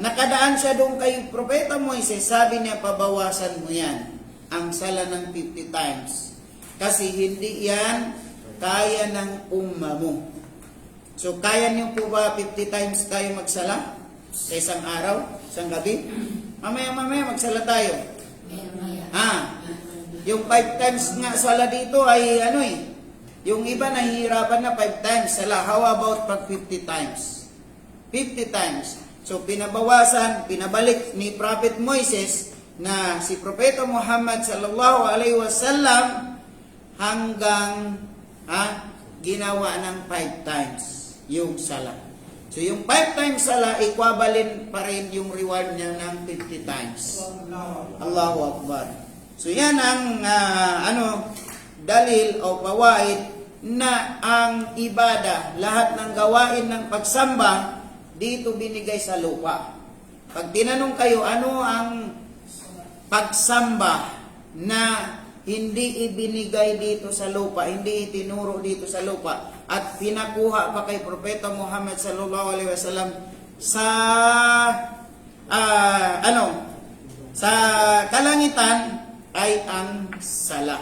nakadaan siya doon kay Propeta Moises, sabi niya, pabawasan mo yan, ang sala ng 50 times. Kasi hindi yan kaya ng umma mo. So kaya niyo po ba 50 times tayo magsala? Sa isang araw? Isang gabi? Mamaya magsala tayo. Yung 5 times nga sala dito ay yung iba nahihirapan na 5 times sala. How about pag 50 times? 50 times. So pinabawasan, pinabalik ni Prophet Moises na si Propeta Muhammad sallallahu alaihi wasallam hanggang ginawa ng 5 times yung sala. So yung 5 times sala, equivalent pa rin yung reward niya ng 50 times. Allahu Akbar. So yan ang dalil o pawaid na ang ibada, lahat ng gawain ng pagsamba, dito binigay sa lupa. Pag tinanong kayo, ano ang pagsamba na hindi ibinigay dito sa lupa, hindi itinuro dito sa lupa, at pinakuha pa kay Propeta Muhammad sallallahu alaihi wasallam sa sa kalangitan, ay ang sala.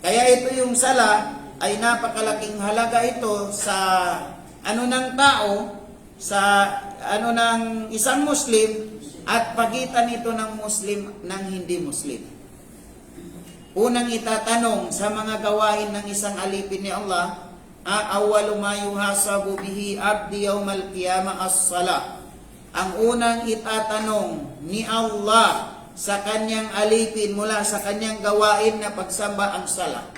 Kaya ito yung sala ay napakalaking halaga ito sa ng tao, sa ng isang Muslim, at pagitan ito ng Muslim ng hindi Muslim. Unang itatanong sa mga gawain ng isang alipin ni Allah, awwalu ma yuhasabu bihi abdi yawmal qiyamah as-salah. Ang unang itatanong ni Allah sa kanyang alipin mula sa kanyang gawain na pagsamba, ang sala.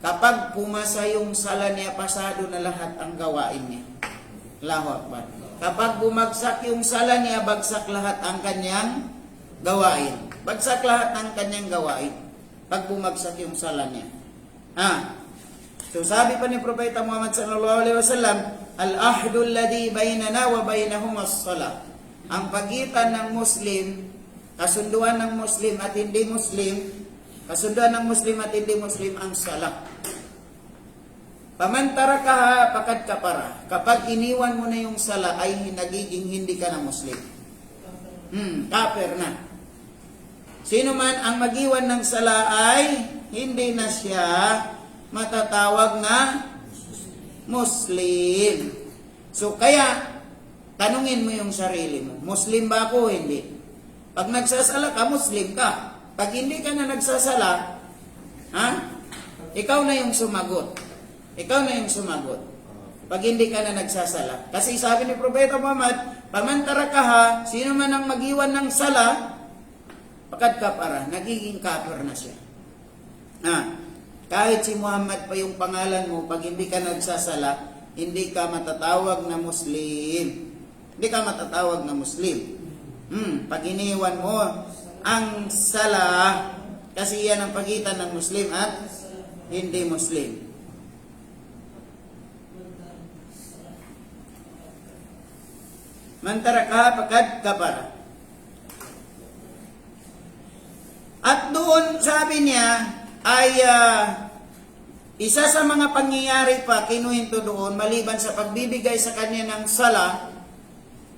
Kapag pumasa yung sala niya, pasado na lahat ang gawain niya. Allahu Akbar. Kapag bumagsak yung sala niya, bagsak lahat ang kanyang gawain. Bagsak lahat ang kanyang gawain. Pag bumagsak yung sala niya. So sabi pa ni Propeta Muhammad sallallahu alaihi wasallam, al-ahdu alladhi bainana wa bainahum as-salah. Ang pagitan ng Muslim, kasunduan ng Muslim at hindi Muslim, ang sala. Paman tarakaha faqad kafara. Kapag iniwan mo na yung sala, ay nagiging hindi ka na Muslim. Kafir na. Sino man ang mag-iwan ng sala ay hindi na siya matatawag na Muslim. So kaya, tanungin mo yung sarili mo, Muslim ba ako o hindi? Pag nagsasala ka, Muslim ka. Pag hindi ka na nagsasala, ikaw na yung sumagot. Pag hindi ka na nagsasala. Kasi sabi ni Propeta Muhammad, paman tarakaha, sino man ang mag-iwan ng sala, faqad kafara, nagiging kafir na siya. Kahit si Muhammad pa yung pangalan mo, pag hindi ka nagsasala, hindi ka matatawag na Muslim. Pag iniwan mo ang sala, kasi yan ang pagitan ng Muslim at hindi Muslim. Man tarakaha faqad kafara. At doon sabi niya ay isa sa mga pangyayari pa kinuwento doon maliban sa pagbibigay sa kanya ng sala,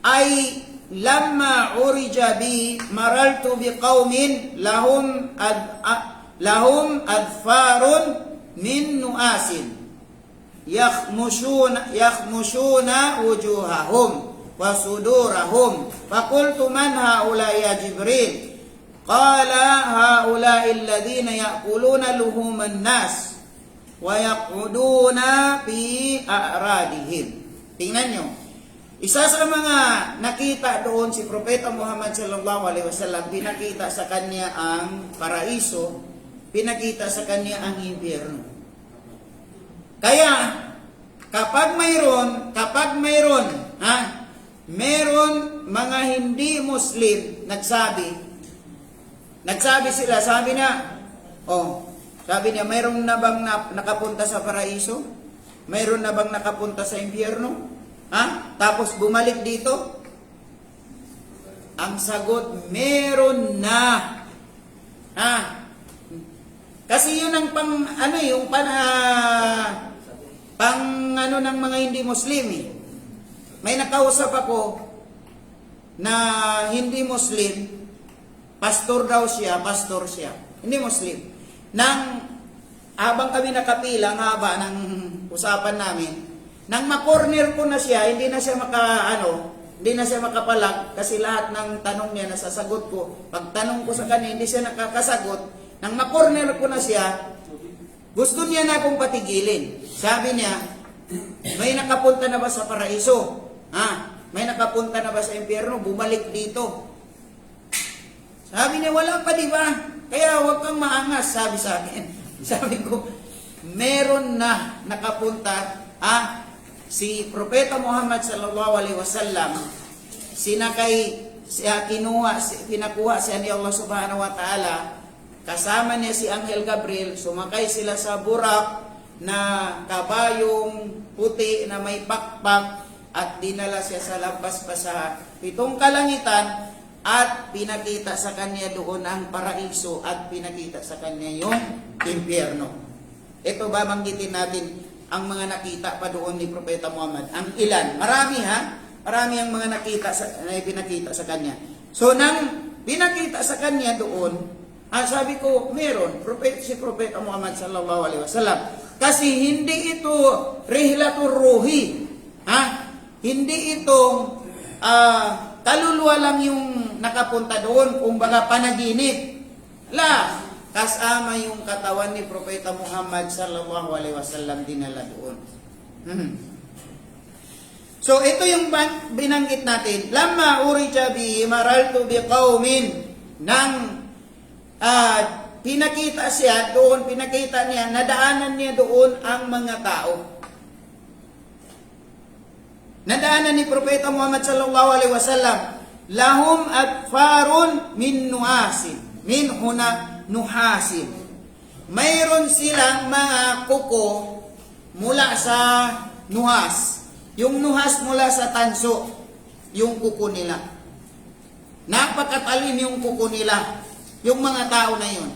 ay lamma urija bi maraltu bi qaumin lahum adfarun min nuasin yakhmushuna wujuhahum wa sudurahum faqultu man haula ya Jibril qala haula alladhina ya'kuluna luhuman nas wa yaquduna fi a'radihim. Tingnan nyo, Isa sa mga nakita doon si Propeta Muhammad sallallahu alaihi wasallam, pinakita sa kanya ang paraiso, pinakita sa kanya ang impyerno. Kaya kapag mayroon mga hindi Muslim nagsabi sila, sabi niya, mayroon na bang nakapunta sa paraiso? Mayroon na bang nakapunta sa impyerno? Tapos bumalik dito? Ang sagot, meron na. Kasi yun ang ng mga hindi Muslim eh. May nakausap ako na hindi Muslim, pastor siya, hindi Muslim. Habang kami nakapila, ang haba ng usapan namin, nang makorner ko na siya, hindi na siya makapalag kasi lahat ng tanong niya nasasagot ko. Pag tanong ko sa kanya, hindi siya nakakasagot. Nang makorner ko na siya, gusto niya na akong patigilin. Sabi niya, may nakapunta na ba sa paraiso? May nakapunta na ba sa impyerno? Bumalik dito. Sabi niya, wala pa, di ba? Kaya huwag kang maangas, sabi sa akin. Sabi ko, meron na nakapunta, si Propeta Muhammad sallallahu alaihi wasallam, pinakuha siya ni Allah subhanahu wa ta'ala, kasama niya si Anghel Gabriel, sumakay sila sa burak na kabayong puti na may pakpak at dinala siya sa lampas pa sa 7 kalangitan at pinakita sa kanya doon ang paraiso at pinakita sa kanya yung impyerno. Ito ba banggitin natin ang mga nakita pa doon ni Propeta Muhammad? Ang ilan? Marami Marami ang mga nakita na pinakita sa kanya. So nang pinakita sa kanya doon, sabi ko, meron si Propeta Muhammad sallallahu alaihi wasallam. Kasi hindi ito rihlatur ruhi. Hindi itong kaluluwa lang yung nakapunta doon, kumbaga panaginip. Kasama yung katawan ni Propeta Muhammad sallallahu alaihi wasallam dinala doon. So ito yung binanggit natin. Lamma urija bi maraltu bi qaumin, nang pinakita niya, nadaanan niya doon ang mga tao. Nadaanan ni Propeta Muhammad sallallahu alaihi wasallam, lahum adfarun min nuhasin, nuhasin. Mayroon silang mga kuko mula sa nuhas. Yung nuhas mula sa tanso, yung kuko nila. Napakatalim yung kuko nila, yung mga tao na yun.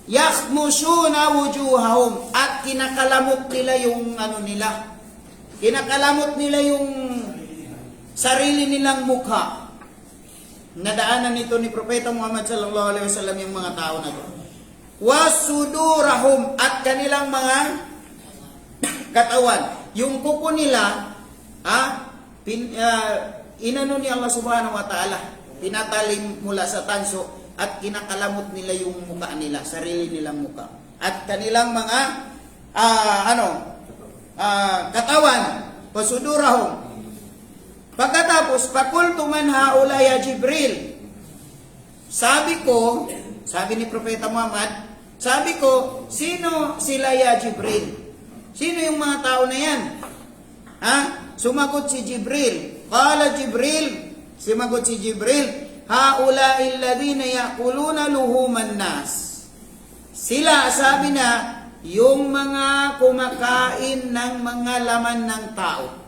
Yakhmushuna wujuhahum, at kinakalamot nila yung nila. Kinakalamot nila yung sarili nilang mukha. Nadaanan nito ni Propeta Muhammad sallallahu alaihi wasallam yung mga tao na to. Wasudurahum, at kanilang mga katawan. Yung kuko nila, inano ni Allah subhanahu wa ta'ala, pinatalim mula sa tanso at kinakalamot nila yung mukha nila, sarili nilang mukha. At kanilang mga katawan, wasudurahum. Pagkatapos, pakultu man haula ya Jibril. Sabi ni Propeta Muhammad, sabi ko, sino sila ya Jibril? Sino yung mga tao na yan? Sumagot si Jibril. Qala Jibril, sumagot si Jibril, haula alladhina yaquluna luhuman nas. Sila, sabi na, yung mga kumakain ng mga laman ng tao.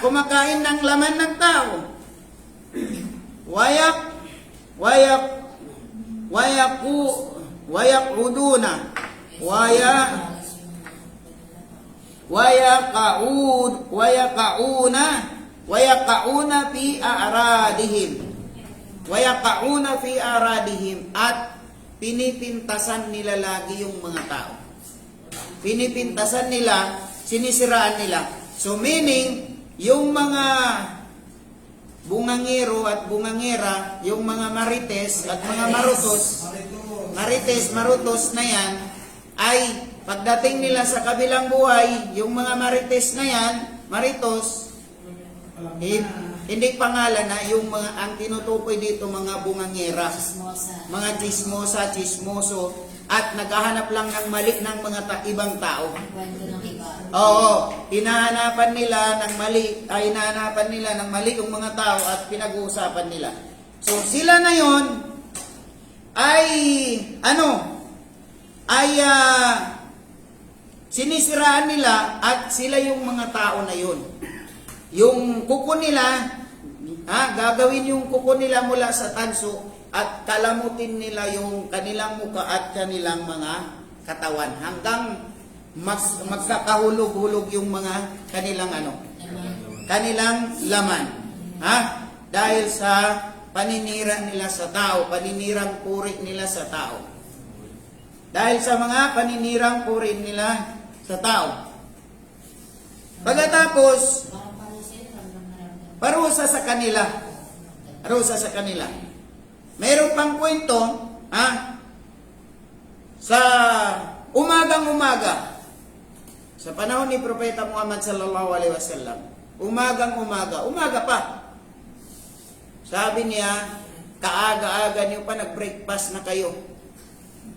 Kumakain ng laman ng tao. Wayaqauna fi a'radihim, at pinipintasan nila lagi yung mga tao. Pinipintasan nila, sinisiraan nila. So meaning, yung mga bungangero at bungangera, yung mga marites at mga marutos na yan, ay pagdating nila sa kabilang buhay, yung mga marites na yan, maritos, Hindi pangalan na yung mga ang tinutukoy dito mga bungangera, Chismosa. mga chismosa, chismoso at naghahanap lang ng mali ng mga ibang tao. Kwento ng iba. Oo, hinahanapan nila ng mali yung mga tao at pinag-uusapan nila. So sila na yon ay sinisiraan nila at sila yung mga tao na yon. Yung kuko nila, gagawin yung kuko nila mula sa tanso at kalamutin nila yung kanilang muka at kanilang mga katawan hanggang magkakahulog-hulog yung mga kanilang laman. Dahil sa paninira nila sa tao, paninirang puri nila sa tao. Dahil sa mga paninirang puri nila sa tao. Pagkatapos, parusa sa kanila. Parusa sa kanila. Mayroon pang kwento, sa umagang-umaga, sa panahon ni Propeta Muhammad sallallahu alaihi wasallam, umaga pa. Sabi niya, kaaga-aga niyo pa nag-breakfast na kayo.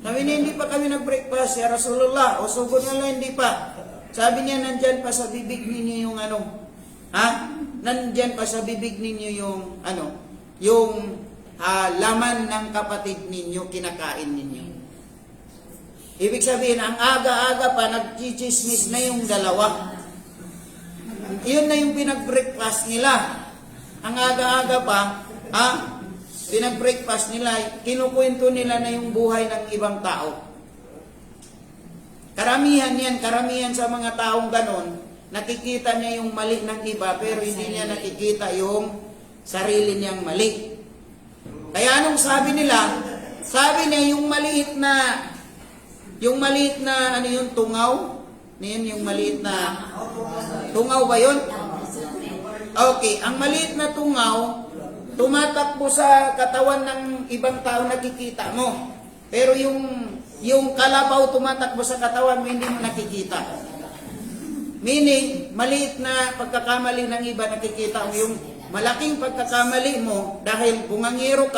Sabi niya, hindi pa kami nag-breakfast, ya Rasulullah. O sugod na lang, hindi pa. Sabi niya, nandyan pa sa bibig ninyo yung nandyan pa sa bibig ninyo yung laman ng kapatid ninyo, kinakain ninyo. Ibig sabihin, ang aga-aga pa, nagchichismis na yung dalawa. Yun na yung pinag-breakfast nila. Ang aga-aga pa, pinag-breakfast nila, kinukwento nila na yung buhay ng ibang tao. Karamihan sa mga taong ganon, nakikita niya yung mali ng iba, pero hindi niya nakikita yung sarili niyang mali. Kaya anong sabi nila? Sabi niya yung maliit na tungaw? Yung maliit na tungaw ba yun? Okay, ang maliit na tungaw, tumatakbo sa katawan ng ibang tao, nakikita mo. Pero yung kalabaw tumatakbo sa katawan mo, hindi mo nakikita. Meaning, maliit na pagkakamali ng iba, nakikita mo. Yung malaking pagkakamali mo, dahil bungangera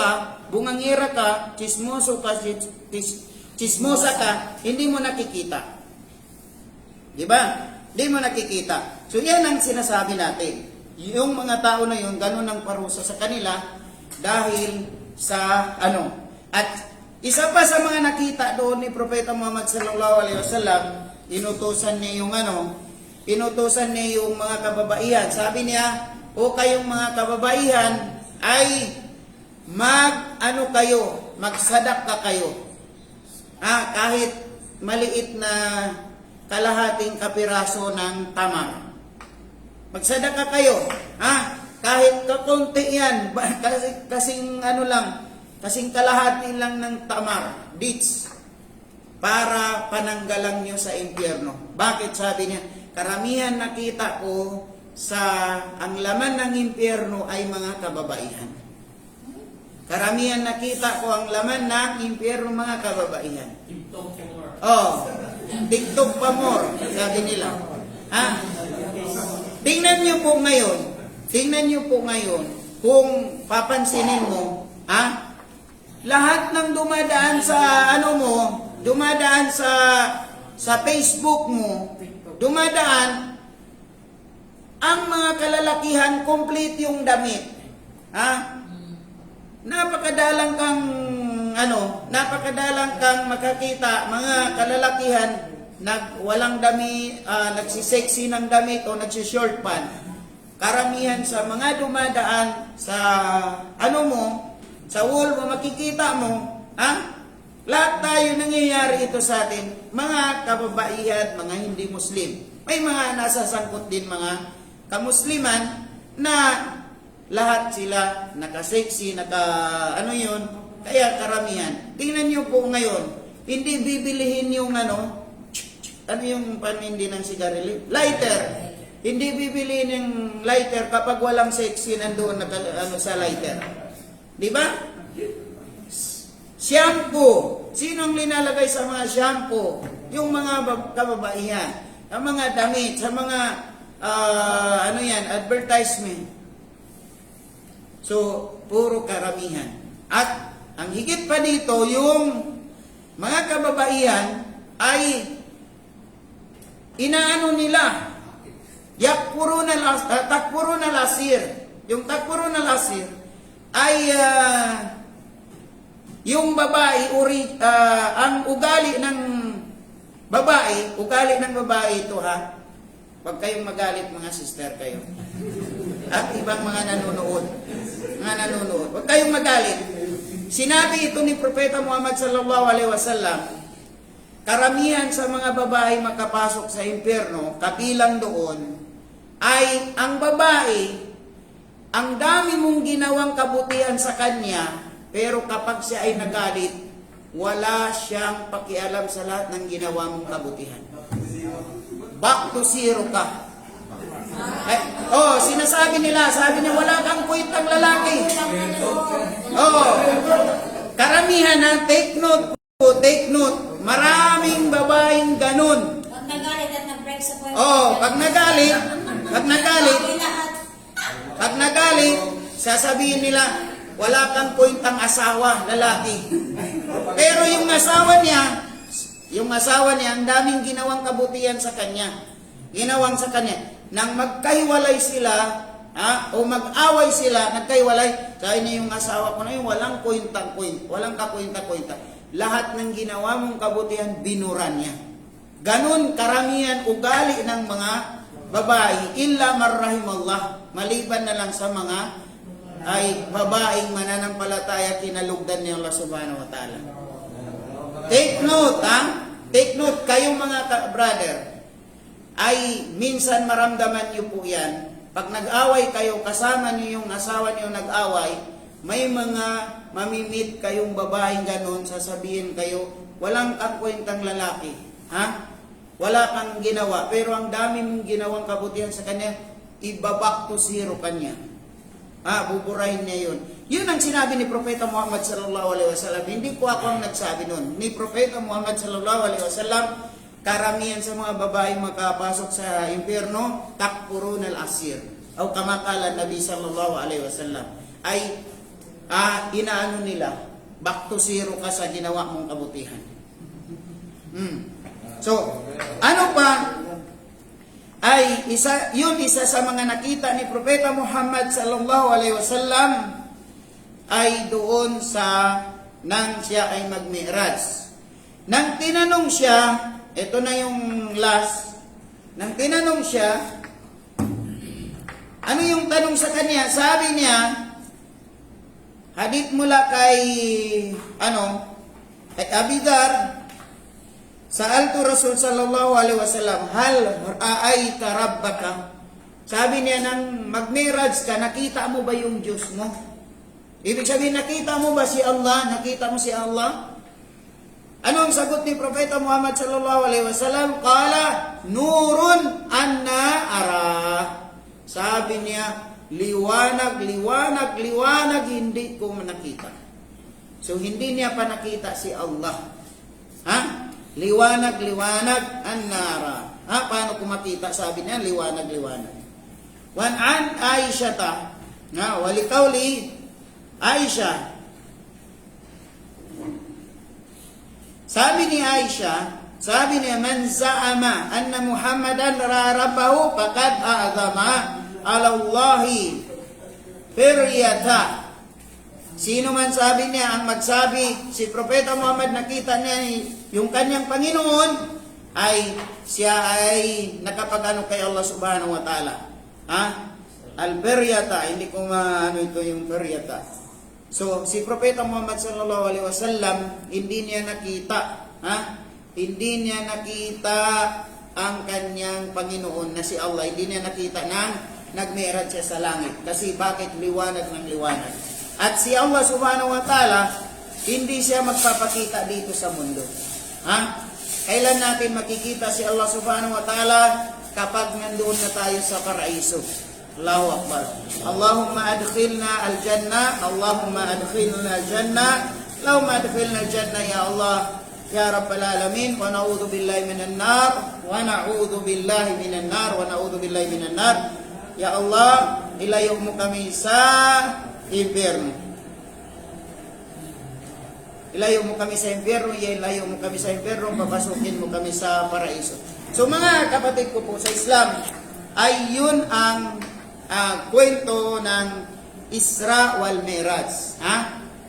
ka, chismosa ka, hindi mo nakikita. Diba? Hindi mo nakikita. So yan ang sinasabi natin. Yung mga tao na yun, ganun ang parusa sa kanila dahil sa At isa pa sa mga nakita doon ni Propeta Muhammad sallallahu alaihi wasallam, inutusan niya yung mga kababaihan. Sabi niya, o kayong mga kababaihan ay magsadaka kayo. Kahit maliit na kalahating kapiraso ng tamar. Magsadaka kayo, kahit kakunti yan, kasing kalahati lang ng tamar, dates, para pananggalang nyo sa impyerno. Bakit? Sabi niya, karamihan nakita ko ang laman ng impyerno ay mga kababaihan. Karamihan nakita ko ang laman ng impyerno mga kababaihan. TikTok pa more, sabi nila. Tingnan niyo po ngayon, kung papansinin mo, lahat ng dumadaan sa Facebook mo, ang mga kalalakihan, complete yung damit. Napakadalang kang makakita, mga kalalakihan, walang damit, nagsisexy ng damit o nagsishort pan. Karamihan sa mga dumadaan sa sa wall mo, makikita mo, lahat tayo nangyayari ito sa atin, mga kababaihan, mga hindi Muslim. May mga nasasangkot din mga kamusliman na lahat sila nakasexy, kaya karamihan. Tingnan niyo po ngayon, hindi bibilihin yung yung panindi ng sigarilyo? Lighter. Hindi bibilihin yung lighter kapag walang sexy nandoon sa lighter. Di ba? Shampoo. Sinong linalagay sa mga shampoo? Yung mga kababaihan. Ang mga damit, sa mga ano yan, advertisement. So, puro karamihan. At ang higit pa dito, yung mga kababaihan ay inaano nila, takpuruna lasir. Yung takpuruna lasir ay yung babae, ang ugali ng babae ito ha. Huwag kayong magalit mga sister kayo. At ibang mga nanonood. Huwag kayong magalit. Sinabi ito ni Propeta Muhammad sallallahu alaihi wasallam, karamihan sa mga babae makapasok sa impyerno, kabilang doon, ay ang babae, ang dami mong ginawang kabutihan sa kanya, pero kapag siya ay nagalit, wala siyang pakialam sa lahat ng ginawa mong kabutihan. Back to zero ka. Sinasabi nila, sabi niya, wala kang kwentang lalaki. Karamihan na, take note. Maraming babaeng ganun. Pag nagalit at nag-break sa kwento. Pag nagalit, sasabihin nila, wala kang kwentang asawa, lalaki. Pero yung asawa niya, ang daming ginawang kabutihan sa kanya. Nang magkahiwalay sila, o mag-away sila, nagkahiwalay, sabi niya yung asawa ko na yun, walang kakwenta-kwenta. Lahat ng ginawa mong kabutihan, binura niya. Ganon karamihan ugali ng mga babae, illa marrahimallah, maliban na lang sa mga ay babaeng mananampalataya, kinalugdan ni Allah subhanahu wa ta'ala. Take note, kayong mga brother, ay minsan maramdaman niyo po yan. Pag nag-away kayo, kasama niyo yung asawa niyo nag-away, may mga mamimit kayong babaeng ganon, sasabihin kayo, walang kang kwentang lalaki. Wala kang ginawa, pero ang dami mong ginawang kabutihan sa kanya, ibabak to zero kanya. Buburahin niya yun. Yun ang sinabi ni Propeta Muhammad sallallahu alaihi wasallam. Hindi po ako ang nagsabi nun. Ni Propeta Muhammad sallallahu alaihi wasallam, karamihan sa mga babae makapasok sa impyerno, takpurun al-asir. O kamakalan Nabi sallallahu alaihi wasallam. Ay, inaano nila, back to zero ka sa ginawa mong kabutihan. So, ano pa? Ay isa sa mga nakita ni Propeta Muhammad sallallahu alaihi wasallam ay doon sa nang siya ay mag-Mi'raj. Nang tinanong siya, ito na yung last. Nang tinanong siya, ano yung tanong sa kanya? Sabi niya, hadith mula kay Abi Dharr, sa'altu Rasul sallallahu alaihi wasallam, hal ra'aita rabbaka? Sabi niya, nang mag-Mi'raj ka, nakita mo ba yung Diyos mo? Ibig sabihin, nakita mo ba si Allah? Nakita mo si Allah? Ano ang sagot ni Propeta Muhammad sallallahu alaihi wasallam? Qala, nurun anna ara. Sabi niya, liwanag, hindi ko nakita. So, hindi niya pa nakita si Allah. Liwanag, an-nara. Paano ko makita? Sabi niya, liwanag. Wan an Aisha walikauli Aisha. Sabi ni Aisha, sabi niya, man za'ama anna Muhammadan rabbahu faqad a'zama ala Allahi firyata. Sino man sabi niya, ang magsabi, si Propeta Muhammad nakita niya yung kanyang Panginoon, ay siya ay nakapag-ano kay Allah subhanahu wa ta'ala. Al-Firyata, hindi ko ito yung Firyata. So, si Propeta Muhammad sallallahu alaihi wasallam, hindi niya nakita, hindi niya nakita ang kanyang Panginoon na si Allah. Hindi niya nakita nang nag-Mi'raj siya sa langit. Kasi bakit? Liwanag ng liwanag. At si Allah subhanahu wa ta'ala, hindi siya magpapakita dito sa mundo. Kailan natin makikita si Allah subhanahu wa ta'ala? Kapag nandoon na tayo sa paraiso. Allahu Akbar. Allahumma adkhilna al-jannah. Allahumma adkhilna al-jannah. Allahumma adkhilna al-jannah ya Allah. Ya Rabbal Alamin, wa na'udhu billahi minan nar, wa na'udhu billahi minan nar, wa na'udhu billahi minan nar. Ya Allah, ilayo mo kami sa impyerno. Ilayo mo kami sa impyerno, ilayo mo kami sa impyerno, papasukin mo kami sa paraiso. So mga kapatid ko po sa Islam, ay yun ang kwento ng Isra wal Mi'raj.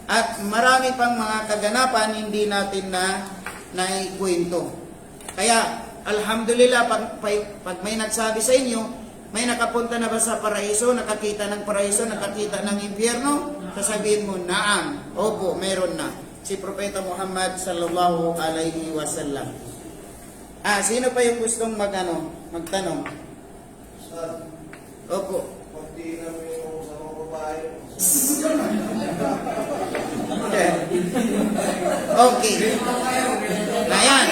At marami pang mga kaganapan hindi natin na naikwento. Kaya, alhamdulillah, pag may nagsabi sa inyo, may nakapunta na ba sa paraiso, nakakita ng paraiso, nakakita ng impyerno, sasabihin mo, naam, opo, meron na. Si Propeta Muhammad sallallahu alaihi wasallam. Sino pa yung gustong magtanong? Opo. Pagdi namin yung sa mga babae. Okay. Ayan.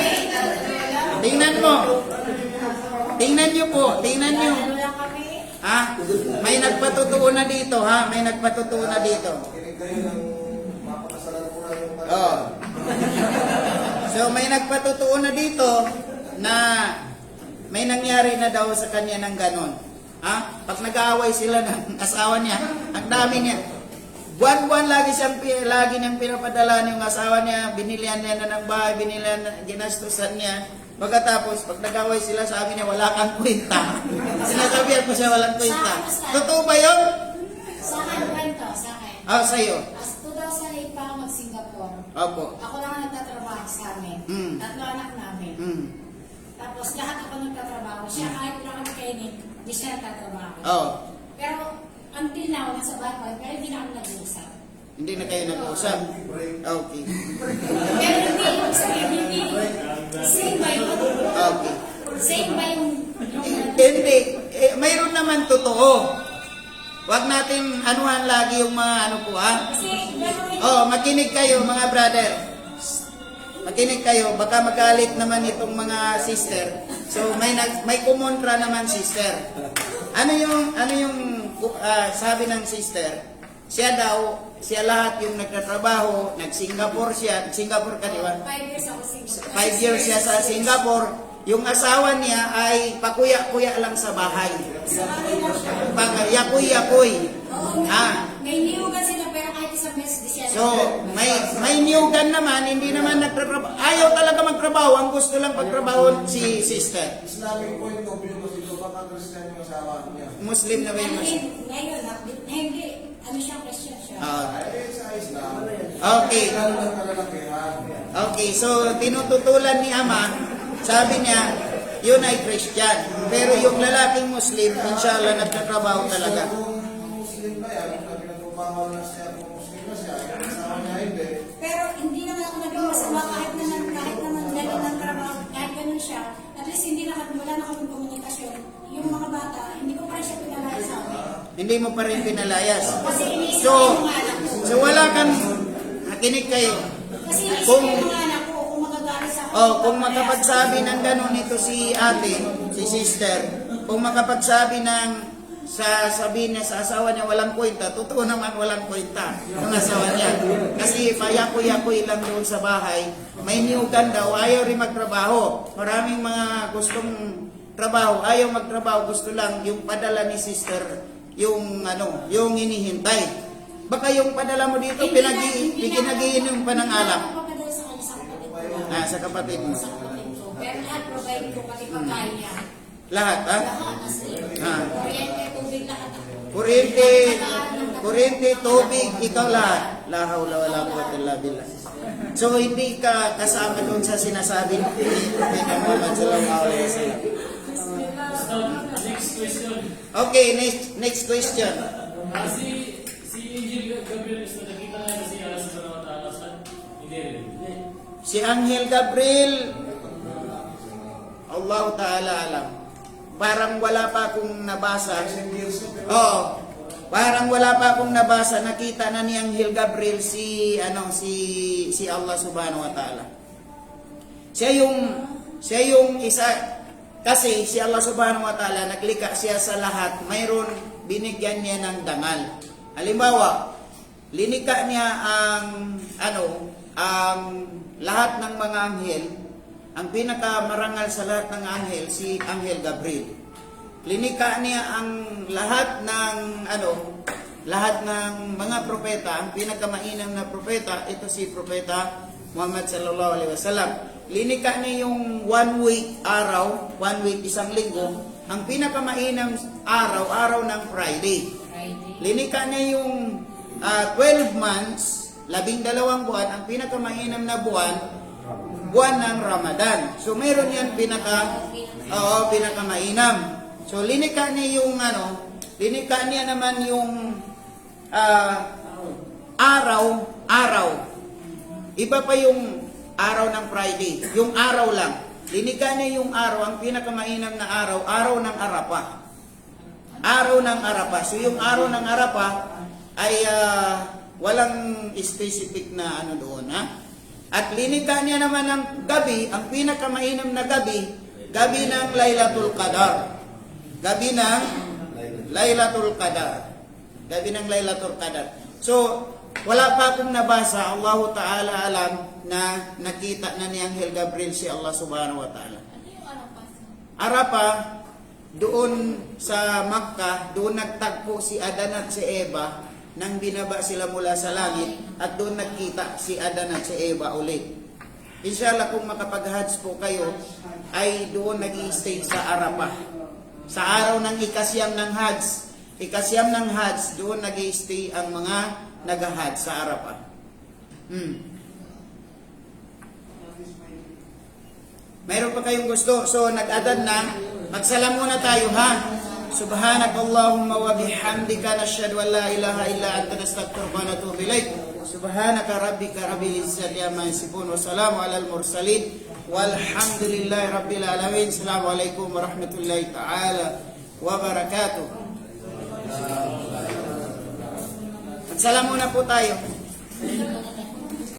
Tingnan mo. Tingnan nyo po. Tingnan nyo. Ano lang kami? May nagpatutuo na dito, ha? May nagpatutuo na dito. Kinig kayo ng mapakasalan ko na yung Oh. So may nagpatutuo na dito na may nangyari na daw sa kanya ng ganon. Pag nag-aaway sila ng asawa niya, ang dami niya. Buwan-buwan lagi niyang pinapadala yung asawa niya, binilihan niya na ng bahay, ginastusan niya. Pagkatapos, pag nag-aaway sila, sabi niya, wala kang kwenta. Sinasabihan ko siya, walang kwenta. Totoo ba yun? Sa akin kwento, sa akin. Sa'yo. As 2008 pa ako mag-Singapore. Opo. Ako lang ang nagtatrabaho sa amin. Tatlo anak namin. Tapos lahat ako nagtatrabaho. Siya kahit wala kami kainin, hindi siya nagtatrabaho. Oh. Pero until now, nasa bahay, pero hindi na ako nag-uusap. Hindi na kayo nag-usap. Okay. Pero hindi, yung sabihin, hindi. Same ba yun? Okay. Same ba yung Hindi. Mayroon naman totoo. Huwag natin anuhan lagi yung mga ano po, ha? Kasi, gano'n Makinig kayo mga brother. Makinig kayo, baka magalit naman itong mga sister. So may kumontra naman sister. Ano yung sabi ng sister? Siya lahat yung nagtatrabaho, nag-Singapore siya. Singapore ka, di ba? 5 years ako Singapore. 5 years siya sa Singapore. Yung asawa niya ay pakuya-kuya lang sa bahay. Sa akin lang siya. Yakoy-yakoy. Oo, may niyugan sila pero kahit isang beses di siya. So, may niyugan naman, hindi naman nagtatrabaho. Ayaw talaga magtrabaho, ang gusto lang pagtrabaho si sister. Islamic point of view kasi ito baka Christian yung asawa niya. Muslim na ba yung Muslim? Ngayon, hindi. Ano siya, Christian siya. Ay, sa Islam. Okay. Lalo ng kalalakihan. Okay, so tinututulan ni Ama, sabi niya, yun ay Christian. Pero yung lalaking Muslim, inshallah, nagtatrabaho talaga. Kung Muslim na yan, kung pinagtrabaho na siya, kung Muslim na siya, yung asawa niya hindi. Pero hindi naman ako naging masama kahit naman ganun ng trabaho, kahit ganun siya. At least hindi wala na kami komunikasyon. Yung mga bata, hindi ko pa rin siya pinalaya sa amin. Hindi mo pa rin pinalayas. Kasi iniisip So, ko yung mga anak ko. so wala kang, nakinig kayo. Kasi iniisip Kung- ko yung mga anak ko, kung magagalit sa Kung makapagsabi ng gano'n ito si ate, si sister, kung makapagsabi ng sabihin niya sa asawa niya walang kwenta, totoo naman walang kwenta ng asawa niya. Kasi payakoy-yakoy lang doon sa bahay, may niyugan daw, ayaw rin magtrabaho. Maraming mga gustong trabaho, ayaw magtrabaho, gusto lang yung padala ni sister, yung hinihintay. Baka yung padala mo dito, pinag-iinom pa ng alak. Sa kapatid mo. Sa kapatid ko. Pero lahat provide ko pati pagkain niya. Lahat, ha? Lahat as in. Kuryente, tubig, lahat ako. Kuryente, tubig, ikaw lahat. La hawla wala quwwata illa billah. So hindi ka kasama doon sa sinasabi ni Propeta Muhammad sallallahu alaihi wasallam. Next question. Okay, next question. Si Angel Gabriel is nakita na kasi Allah subhanahu wa ta'ala sa hindi rin. Si Angel Gabriel, Allah Ta'ala alam. Parang wala pa akong nabasa. Parang wala pa akong nabasa, nakita na ni Angel Gabriel si Allah Subhanahu wa Ta'ala. Siya yung isa, kasi si Allah Subhanahu wa Ta'ala naglikha siya sa lahat, mayroon binigyan niya ng dangal. Halimbawa, linika niya ang lahat ng mga anghel, ang pinakamarangal sa lahat ng anghel, si Anghel Gabriel. Linika niya ang lahat ng mga propeta, ang pinakamainam na propeta, ito si Propeta Muhammad sallallahu alaihi wasallam. Linika niya yung 1 week araw, 1 week isang linggo, ang pinakamainam araw ng Friday. Linika niya yung 12 months, 12 buwan, ang pinakamainam na buwan ng Ramadan. So meron yan pinakamainam. So linika niya yung linika niya naman yung araw. Iba pa yung araw ng Friday, yung araw lang. Linika niya yung araw, ang pinakamainam na araw ng Arafah. Araw ng Arafah. So yung araw ng Arafah ay walang specific na doon, ha? At linika niya naman ng gabi, ang pinakamainam na gabi ng Lailatul Qadar. Gabi ng Lailatul Qadar. Gabi ng Lailatul Qadar. So, wala pa akong nabasa, Allahu Ta'ala alam, na nakita na ni Anghel Gabriel si Allah Subhanahu wa Ta'ala. Arafah, doon sa Makkah, doon nagtagpo si Adan at si Eva nang binaba sila mula sa langit at doon nagkita si Adan at si Eva ulit. Inshallah kung makapag-hajj po kayo ay doon nag-i-stay sa Arafah. Sa araw ng ikasyam ng Hajj, doon nag-i-stay ang mga nag-hajj sa Arafah. Mayroon pa kayong gusto? So nag-adan na, magsalam muna tayo, ha? Subhanakallahumma wa bihamdika nashhadu an la ilaha illa anta nastaghfiruka wa natubu ilaik. Subhanaka rabbika rabbil izzati amma yasifun wa salamun alal mursalin walhamdulillahi rabbil alamin. Assalamualaikum warahmatullahi taala wabarakatuh. Magsalam muna po tayo.